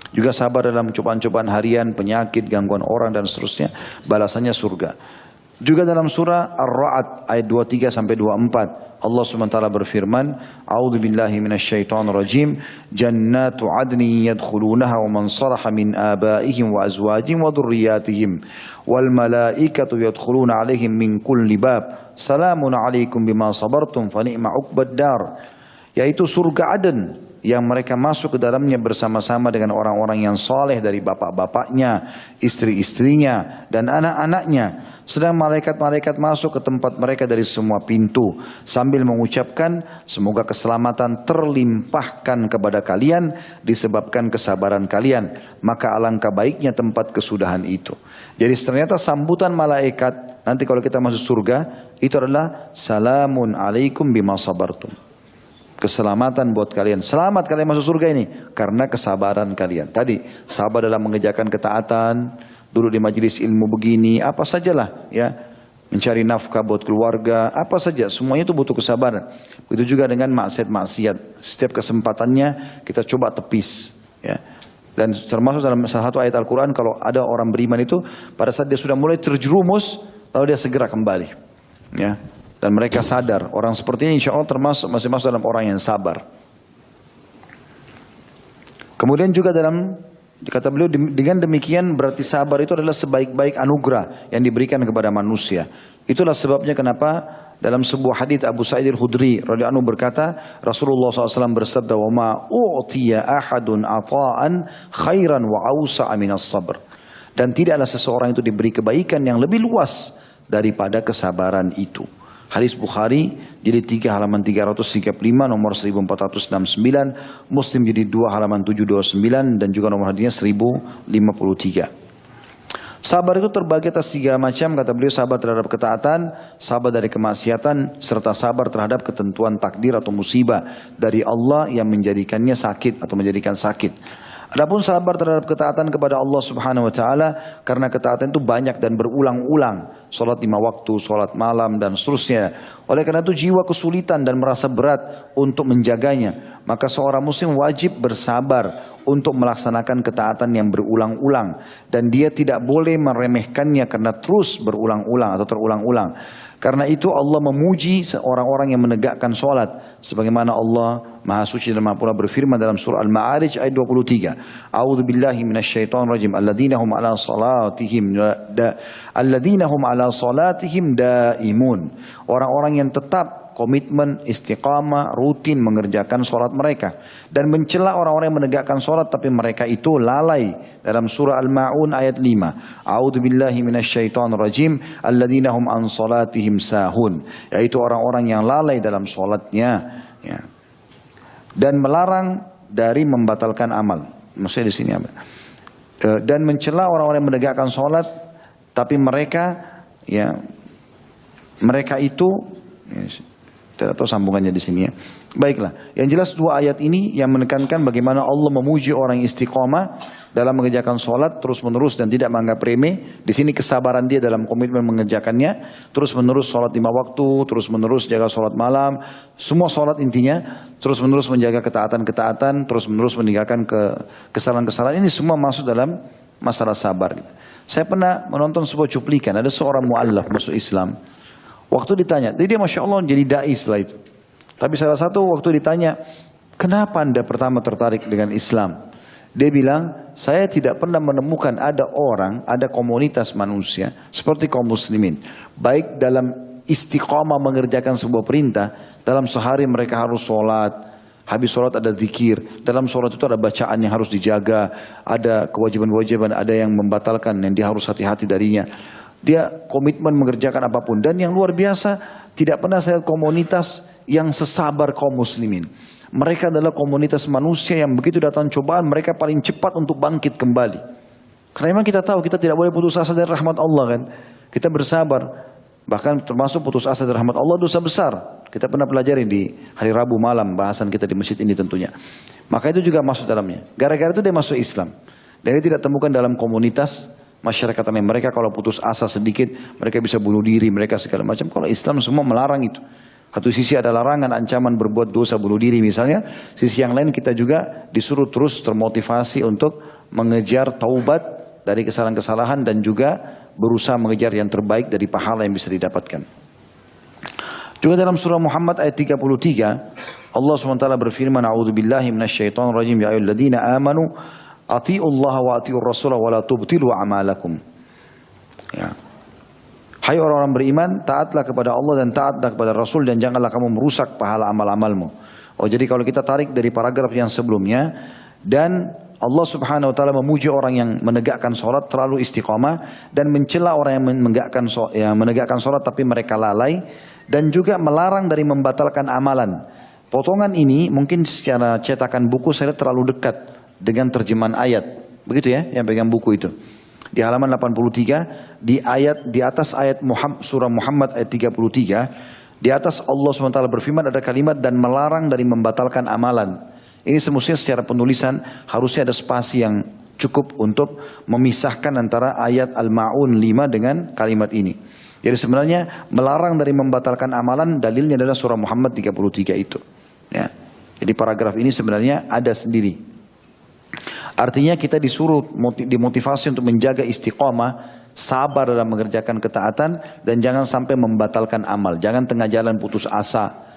Juga sabar dalam cobaan-cobaan harian, penyakit, gangguan orang dan seterusnya, balasannya surga. Juga dalam surah Ar-Ra'd ayat 23 sampai 24 Allah SWT berfirman, A'udzu billahi minasyaitonir rajim, jannatu 'adnin yadkhulunaha wa man salaha min abaihim wa azwajihim wa dhurriyyatihim wal malaikatu yadkhuluna 'alaihim min kulli bab salamun 'alaikum bima sabartum fa ni'ma 'uqbad dar. Yaitu surga Aden yang mereka masuk ke dalamnya bersama-sama dengan orang-orang yang saleh dari bapak-bapaknya, istri-istrinya dan anak-anaknya. Sedang malaikat-malaikat masuk ke tempat mereka dari semua pintu sambil mengucapkan semoga keselamatan terlimpahkan kepada kalian disebabkan kesabaran kalian, maka alangkah baiknya tempat kesudahan itu. Jadi ternyata sambutan malaikat nanti kalau kita masuk surga itu adalah salamun alaikum bima sabartum. Keselamatan buat kalian. Selamat kalian masuk surga ini karena kesabaran kalian. Tadi sabar dalam mengerjakan ketaatan, duduk di majelis ilmu begini, apa sajalah ya, mencari nafkah buat keluarga, apa saja, semuanya itu butuh kesabaran. Begitu juga dengan maksiat-maksiat, setiap kesempatannya kita coba tepis ya. Dan termasuk dalam salah satu ayat Al-Quran, kalau ada orang beriman itu pada saat dia sudah mulai terjerumus, lalu dia segera kembali ya. Dan mereka sadar, orang seperti ini insya Allah masih masuk dalam orang yang sabar. Kemudian juga dalam kata beliau, dengan demikian berarti sabar itu adalah sebaik-baik anugerah yang diberikan kepada manusia. Itulah sebabnya kenapa dalam sebuah hadits Abu Sa'id Al-Khudri radhiyallahu anhu berkata, Rasulullah SAW bersabda, "Wa ma u'tiya ahadun ata'an khairan wa awsa'a minas sabr." Dan tidaklah seseorang itu diberi kebaikan yang lebih luas daripada kesabaran itu. Hadis Bukhari jilid 3 halaman 335, nomor 1469, Muslim jilid 2 halaman 729 dan juga nomor hadisnya 1053. Sabar itu terbagi atas 3 macam, kata beliau: sabar terhadap ketaatan, sabar dari kemaksiatan, serta sabar terhadap ketentuan takdir atau musibah dari Allah yang menjadikannya sakit atau menjadikan sakit. Adapun sabar terhadap ketaatan kepada Allah Subhanahu wa taala, karena ketaatan itu banyak dan berulang-ulang. sholat 5 waktu, sholat malam dan seterusnya. Oleh karena itu jiwa kesulitan dan merasa berat untuk menjaganya. Maka seorang muslim wajib bersabar untuk melaksanakan ketaatan yang berulang-ulang. Dan dia tidak boleh meremehkannya karena terus berulang-ulang atau terulang-ulang. Karena itu Allah memuji orang-orang yang menegakkan sholat. Sebagaimana Allah Maha Suci dan Maha Pura berfirman dalam surah Al-Ma'arij ayat 23. A'udzu billahi minasyaitonir rajim. Alladzina hum ala salatihim daimun. Orang-orang yang tetap komitmen, istiqamah, rutin mengerjakan sholat mereka. Dan mencela orang-orang yang menegakkan sholat tapi mereka itu lalai. Dalam surah Al-Ma'un ayat 5. A'udzu billahi minasyaitonir rajim. Alladzina hum an salatihim sahun. Yaitu orang-orang yang lalai dalam sholatnya. Ya. Dan melarang dari membatalkan amal. Maksudnya di sini apa? Dan mencela orang-orang yang menegakkan sholat tapi mereka itu tidak tahu sambungannya di sini ya. Baiklah, yang jelas dua ayat ini yang menekankan bagaimana Allah memuji orang yang istiqomah dalam mengerjakan sholat terus menerus dan tidak menganggap remeh. Di sini kesabaran dia dalam komitmen mengerjakannya, terus menerus sholat 5 waktu, terus menerus jaga sholat malam, semua sholat intinya, terus menerus menjaga ketaatan-ketaatan, terus menerus meninggalkan kesalahan-kesalahan. Ini semua masuk dalam masalah sabar. Saya pernah menonton sebuah cuplikan, ada seorang mu'allaf masuk Islam. Waktu ditanya, jadi dia Masya Allah jadi da'i setelah itu. Tapi salah satu waktu ditanya, kenapa anda pertama tertarik dengan Islam? Dia bilang, saya tidak pernah menemukan ada orang, ada komunitas manusia seperti kaum muslimin. Baik dalam istiqamah mengerjakan sebuah perintah, dalam sehari mereka harus sholat, habis sholat ada zikir, dalam sholat itu ada bacaan yang harus dijaga, ada kewajiban-kewajiban, ada yang membatalkan yang dia harus hati-hati darinya. Dia komitmen mengerjakan apapun. Dan yang luar biasa, tidak pernah saya lihat komunitas yang sesabar kaum muslimin. Mereka adalah komunitas manusia yang begitu datang cobaan, mereka paling cepat untuk bangkit kembali. Karena memang kita tahu kita tidak boleh putus asa dari rahmat Allah kan. Kita bersabar. Bahkan termasuk putus asa dari rahmat Allah dosa besar. Kita pernah pelajari di hari Rabu malam bahasan kita di masjid ini tentunya. Maka itu juga masuk dalamnya. Gara-gara itu dia masuk Islam. Dan dia tidak temukan dalam komunitas masyarakat yang mereka kalau putus asa sedikit mereka bisa bunuh diri, mereka segala macam. Kalau Islam semua melarang itu. Satu sisi ada larangan ancaman berbuat dosa bunuh diri misalnya, sisi yang lain kita juga disuruh terus termotivasi untuk mengejar taubat dari kesalahan-kesalahan dan juga berusaha mengejar yang terbaik dari pahala yang bisa didapatkan. Juga dalam surah Muhammad ayat 33 Allah SWT berfirman, a'udzubillahi minasyaitonir rajim, ya ayyuhalladzina amanu atiullaha wa atiur rasulah wa la tubtilu a'malakum. Ya. Hai orang-orang beriman, taatlah kepada Allah dan taatlah kepada Rasul dan janganlah kamu merusak pahala amal-amalmu. Oh, jadi kalau kita tarik dari paragraf yang sebelumnya, dan Allah Subhanahu wa taala memuji orang yang menegakkan salat terlalu istiqamah dan mencela orang yang menegakkan salat tapi mereka lalai, dan juga melarang dari membatalkan amalan. Potongan ini mungkin secara cetakan buku saya lihat terlalu dekat dengan terjemahan ayat. Begitu ya, yang pegang buku itu. Di halaman 83, di atas ayat surah Muhammad ayat 33, di atas Allah SWT berfirman ada kalimat dan melarang dari membatalkan amalan. Ini semestinya secara penulisan harusnya ada spasi yang cukup untuk memisahkan antara ayat Al-Ma'un 5 dengan kalimat ini. Jadi sebenarnya melarang dari membatalkan amalan dalilnya adalah surah Muhammad 33 itu. Ya. Jadi paragraf ini sebenarnya ada sendiri. Artinya kita disuruh dimotivasi untuk menjaga istiqamah, sabar dalam mengerjakan ketaatan dan jangan sampai membatalkan amal. Jangan tengah jalan putus asa.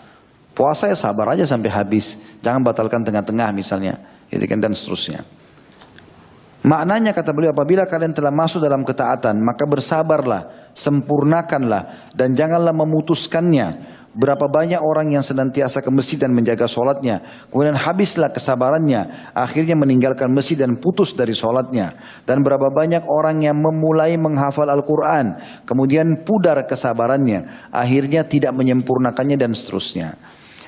Puasa ya sabar aja sampai habis. Jangan batalkan tengah-tengah misalnya, dan seterusnya. Maknanya kata beliau, apabila kalian telah masuk dalam ketaatan, maka bersabarlah, sempurnakanlah dan janganlah memutuskannya. Berapa banyak orang yang senantiasa ke masjid dan menjaga sholatnya, kemudian habislah kesabarannya, akhirnya meninggalkan masjid dan putus dari sholatnya. Dan berapa banyak orang yang memulai menghafal Al-Quran, kemudian pudar kesabarannya, akhirnya tidak menyempurnakannya dan seterusnya.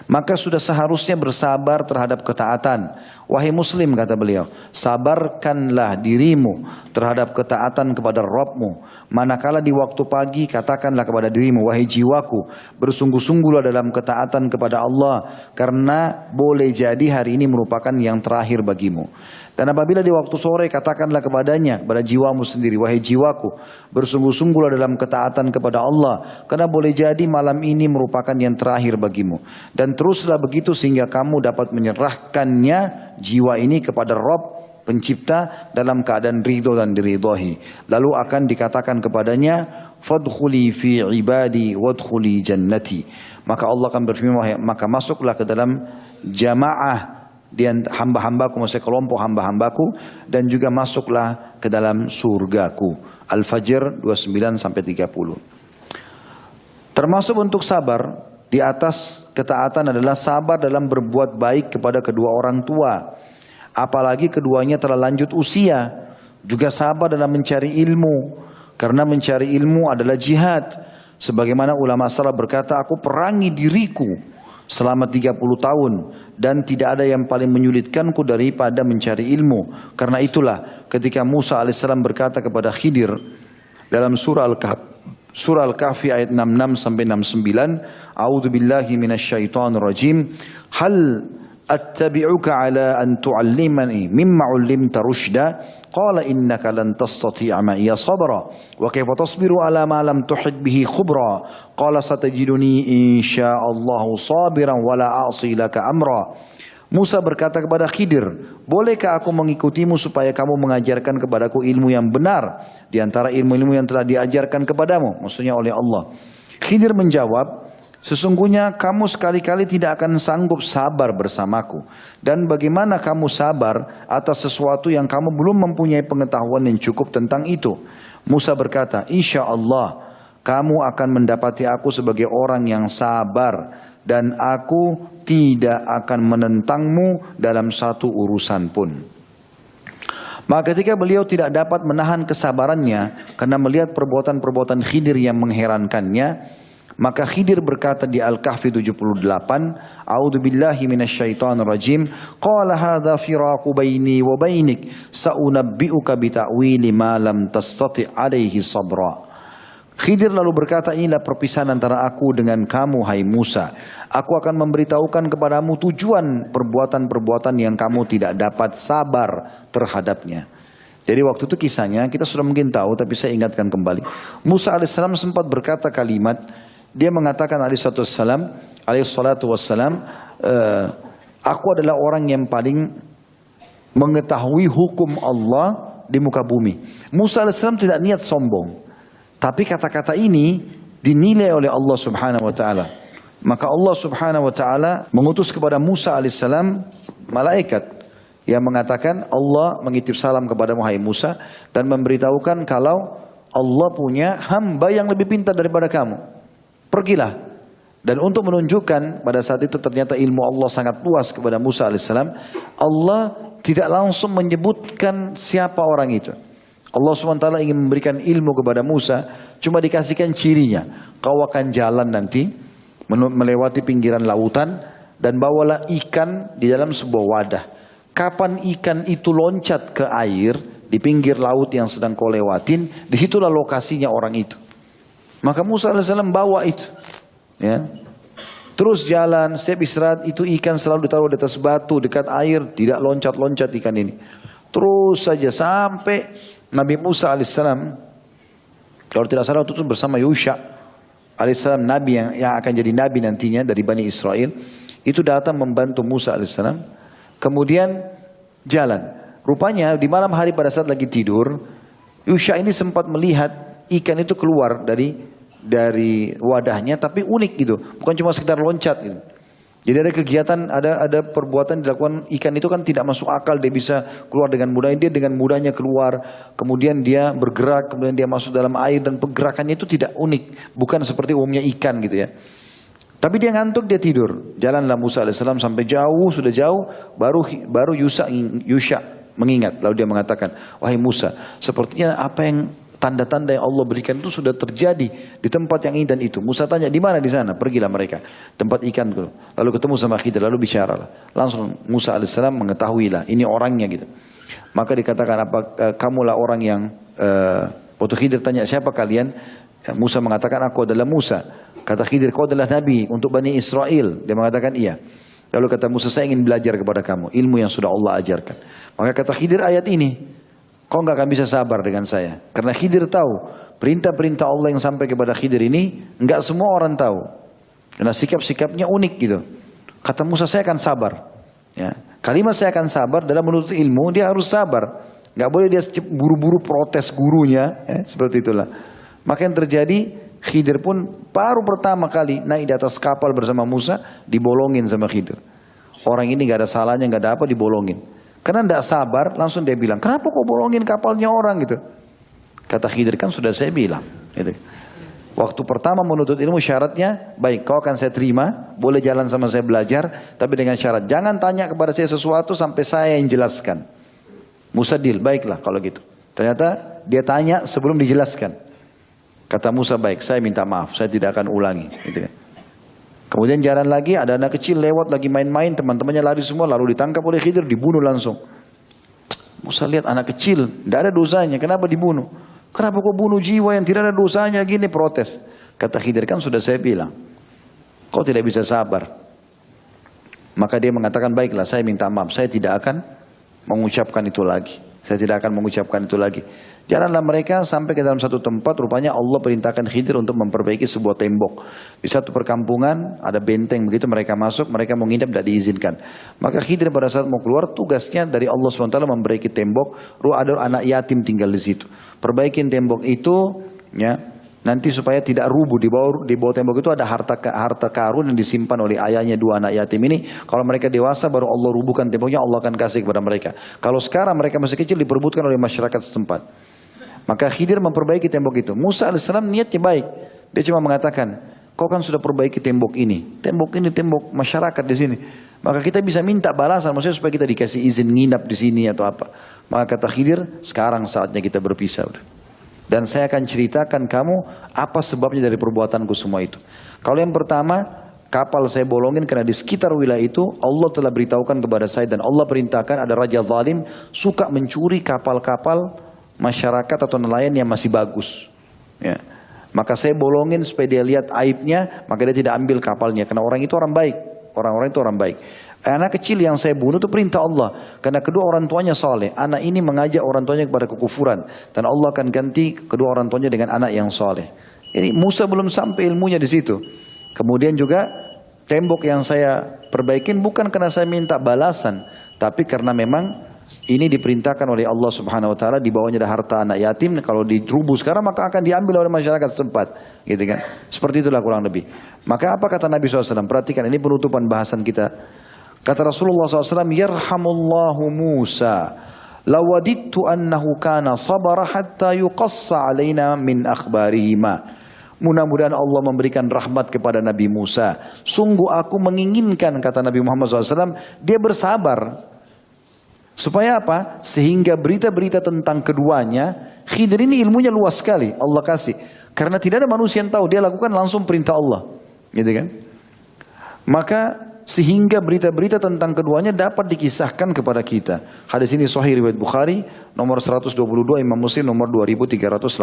Maka sudah seharusnya bersabar terhadap ketaatan. Wahai muslim, kata beliau, sabarkanlah dirimu terhadap ketaatan kepada Rabbmu. Manakala di waktu pagi katakanlah kepada dirimu, wahai jiwaku, bersungguh-sungguhlah dalam ketaatan kepada Allah, karena boleh jadi hari ini merupakan yang terakhir bagimu. Dan apabila di waktu sore katakanlah kepadanya, kepada jiwamu sendiri, wahai jiwaku, bersungguh-sungguhlah dalam ketaatan kepada Allah, karena boleh jadi malam ini merupakan yang terakhir bagimu. Dan teruslah begitu sehingga kamu dapat menyerahkannya jiwa ini kepada Rabb pencipta dalam keadaan ridho dan diridhoi. Lalu akan dikatakan kepadanya, fadkhuli fi ibadi wadkhuli jannati. Maka Allah akan berfirman, maka masuklah ke dalam jamaah di hamba-hambaku, maksudnya kelompok hamba-hambaku, dan juga masuklah ke dalam surgaku. Al-Fajr 29-30. Termasuk untuk sabar di atas ketaatan adalah sabar dalam berbuat baik kepada kedua orang tua, apalagi keduanya telah lanjut usia. Juga sabar dalam mencari ilmu, karena mencari ilmu adalah jihad. Sebagaimana ulama salaf berkata, aku perangi diriku selama 30 tahun dan tidak ada yang paling menyulitkanku daripada mencari ilmu. Karena itulah ketika Musa alaihissalam berkata kepada Khidir dalam surah Al-Kahfi ayat 66 sampai 69, A'udzu billahi minasyaitonir rajim, hal attabi'uka ala an tu'allimani mimma 'ullimta rusyda qala innaka lan tastati'a ma'iya sabra wa kayfa tasbiru ala ma lam tuhit bihi khubra qala satajiduni insyaallahu sabiran wa la a'si laka amra. Musa berkata kepada Khidir, bolehkah aku mengikutimu supaya kamu mengajarkan kepadaku ilmu yang benar di antara ilmu-ilmu yang telah diajarkan kepadamu, maksudnya oleh Allah. Khidir menjawab, sesungguhnya kamu sekali-kali tidak akan sanggup sabar bersamaku. Dan bagaimana kamu sabar atas sesuatu yang kamu belum mempunyai pengetahuan yang cukup tentang itu? Musa berkata, insya Allah kamu akan mendapati aku sebagai orang yang sabar, dan aku tidak akan menentangmu dalam satu urusan pun. Maka ketika beliau tidak dapat menahan kesabarannya karena melihat perbuatan-perbuatan Khidir yang mengherankannya, maka Khidir berkata di Al-Kahfi 78, A'udzu billahi minasyaitonir rajim, qala hadza firaqu baini wa bainik, sa'unabbi'uka bi ta'wili ma lam tastati' alaihi sabra. Khidir lalu berkata, inilah perpisahan antara aku dengan kamu, hai Musa. Aku akan memberitahukan kepadamu tujuan perbuatan-perbuatan yang kamu tidak dapat sabar terhadapnya. Jadi waktu itu kisahnya kita sudah mungkin tahu, tapi saya ingatkan kembali. Musa alaihissalam sempat berkata kalimat, dia mengatakan alaihissalatu wassalam, aku adalah orang yang paling mengetahui hukum Allah di muka bumi. Musa alaihissalam tidak niat sombong, tapi kata-kata ini dinilai oleh Allah subhanahu wa ta'ala. Maka Allah subhanahu wa ta'ala mengutus kepada Musa alaihissalam malaikat yang mengatakan, Allah mengitip salam kepada Muhammad Musa dan memberitahukan kalau Allah punya hamba yang lebih pintar daripada kamu. Pergilah. Dan untuk menunjukkan pada saat itu ternyata ilmu Allah sangat luas kepada Musa alaihissalam, Allah tidak langsung menyebutkan siapa orang itu. Allah SWT ingin memberikan ilmu kepada Musa, cuma dikasihkan cirinya. Kau akan jalan nanti melewati pinggiran lautan dan bawalah ikan di dalam sebuah wadah. Kapan ikan itu loncat ke air di pinggir laut yang sedang kau lewatin, disitulah lokasinya orang itu. Maka Musa AS bawa itu, ya. Terus jalan, setiap istirahat itu ikan selalu ditaruh di atas batu dekat air, tidak loncat-loncat ikan ini. Terus saja sampai Nabi Musa alaihissalam, kalau tidak salah itu bersama Yusha alaihissalam, nabi yang akan jadi nabi nantinya dari Bani Israel, itu datang membantu Musa alaihissalam. Kemudian jalan. Rupanya di malam hari pada saat lagi tidur, Yusha ini sempat melihat ikan itu keluar dari wadahnya, tapi unik gitu, bukan cuma sekedar loncat gitu. Jadi ada kegiatan, ada perbuatan dilakukan ikan itu kan tidak masuk akal, dia bisa keluar dengan mudahnya, dia dengan mudahnya keluar, kemudian dia bergerak, kemudian dia masuk dalam air dan pergerakannya itu tidak unik, bukan seperti umumnya ikan gitu ya. Tapi dia ngantuk, dia tidur. Jalanlah Musa alaihissalam sampai jauh, sudah jauh, baru Yusha mengingat, lalu dia mengatakan, wahai Musa, sepertinya apa yang tanda-tanda yang Allah berikan itu sudah terjadi di tempat yang ini dan itu. Musa tanya, di mana di sana? Pergilah mereka tempat ikan itu. Lalu ketemu sama Khidir, lalu bicara. Langsung Musa alaihissalam mengetahuilah ini orangnya gitu. Maka dikatakan, apa kamulah orang yang waktu Khidir tanya siapa kalian? Musa mengatakan, aku adalah Musa. Kata Khidir, kau adalah nabi untuk Bani Israel. Dia mengatakan iya. Lalu kata Musa, saya ingin belajar kepada kamu ilmu yang sudah Allah ajarkan. Maka kata Khidir ayat ini, kau nggak akan bisa sabar dengan saya. Karena Khidir tahu, perintah-perintah Allah yang sampai kepada Khidir ini, nggak semua orang tahu. Karena sikap-sikapnya unik gitu. Kata Musa, saya akan sabar. Ya. Kalimat saya akan sabar dalam menuntut ilmu, dia harus sabar. Nggak boleh dia buru-buru protes gurunya. Seperti itulah. Maka yang terjadi, Khidir pun baru pertama kali naik di atas kapal bersama Musa, dibolongin sama Khidir. Orang ini gak ada salahnya, gak ada apa, dibolongin. Karena tidak sabar, langsung dia bilang, kenapa kok bolongin kapalnya orang gitu. Kata Khidir, kan sudah saya bilang. Gitu. Waktu pertama menuntut ilmu syaratnya, baik kau akan saya terima, boleh jalan sama saya belajar, tapi dengan syarat, jangan tanya kepada saya sesuatu sampai saya yang jelaskan. Musa deal, baiklah kalau gitu. Ternyata dia tanya sebelum dijelaskan. Kata Musa, baik, saya minta maaf, saya tidak akan ulangi. Gitu kan. Kemudian jalan lagi, ada anak kecil lewat lagi main-main, teman-temannya lari semua, lalu ditangkap oleh Khidir, dibunuh langsung. Musa lihat anak kecil, tidak ada dosanya, kenapa dibunuh? Kenapa kau bunuh jiwa yang tidak ada dosanya gini, protes. Kata Khidir, kan sudah saya bilang, kau tidak bisa sabar. Maka dia mengatakan, baiklah, saya minta maaf, saya tidak akan mengucapkan itu lagi. Saya tidak akan mengucapkan itu lagi. Jalanlah mereka sampai ke dalam satu tempat, rupanya Allah perintahkan Khidir untuk memperbaiki sebuah tembok. Di satu perkampungan ada benteng, begitu mereka masuk, mereka mau nginep tidak diizinkan. Maka Khidir pada saat mau keluar, tugasnya dari Allah SWT memperbaiki tembok. Ada anak yatim tinggal di situ. Perbaikin tembok itu, ya. Nanti supaya tidak rubuh, di bawah tembok itu ada harta karun yang disimpan oleh ayahnya dua anak yatim ini. Kalau mereka dewasa baru Allah rubuhkan temboknya, Allah akan kasih kepada mereka. Kalau sekarang mereka masih kecil diperebutkan oleh masyarakat setempat. Maka Khidir memperbaiki tembok itu. Musa AS niatnya baik. Dia cuma mengatakan, kau kan sudah perbaiki tembok ini. Tembok ini tembok masyarakat di sini. Maka kita bisa minta balasan, maksudnya supaya kita dikasih izin nginap di sini atau apa. Maka kata Khidir, sekarang saatnya kita berpisah. Dan saya akan ceritakan kamu apa sebabnya dari perbuatanku semua itu. Kalau yang pertama, kapal saya bolongin karena di sekitar wilayah itu Allah telah beritahukan kepada saya dan Allah perintahkan ada raja zalim suka mencuri kapal-kapal masyarakat atau nelayan yang masih bagus. Ya. Maka saya bolongin supaya dia lihat aibnya, maka dia tidak ambil kapalnya karena orang itu orang baik. Orang-orang itu orang baik. Anak kecil yang saya bunuh itu perintah Allah. Karena kedua orang tuanya saleh. Anak ini mengajak orang tuanya kepada kekufuran. Dan Allah akan ganti kedua orang tuanya dengan anak yang saleh. Ini Musa belum sampai ilmunya di situ. Kemudian juga tembok yang saya perbaikin bukan karena saya minta balasan. Tapi karena memang ini diperintahkan oleh Allah Subhanahu Wa Taala. Di bawahnya ada harta anak yatim. Kalau dirubuh sekarang maka akan diambil oleh masyarakat setempat. Gitu kan. Seperti itulah kurang lebih. Maka apa kata Nabi SAW? Perhatikan ini penutupan bahasan kita. Kata Rasulullah SAW, Yarhamullahu Musa, lawadittu annahu kana sabara hatta yuqassa alaina min akhbarihima. Mudah-mudahan Allah memberikan rahmat kepada Nabi Musa. Sungguh aku menginginkan, kata Nabi Muhammad SAW, dia bersabar. Supaya apa? Sehingga berita-berita tentang keduanya, Khidir ini ilmunya luas sekali, Allah kasih. Karena tidak ada manusia yang tahu, dia lakukan langsung perintah Allah. Gitu kan? Maka sehingga berita-berita tentang keduanya dapat dikisahkan kepada kita. Hadis ini sahih riwayat Bukhari nomor 122, Imam Muslim nomor 2380.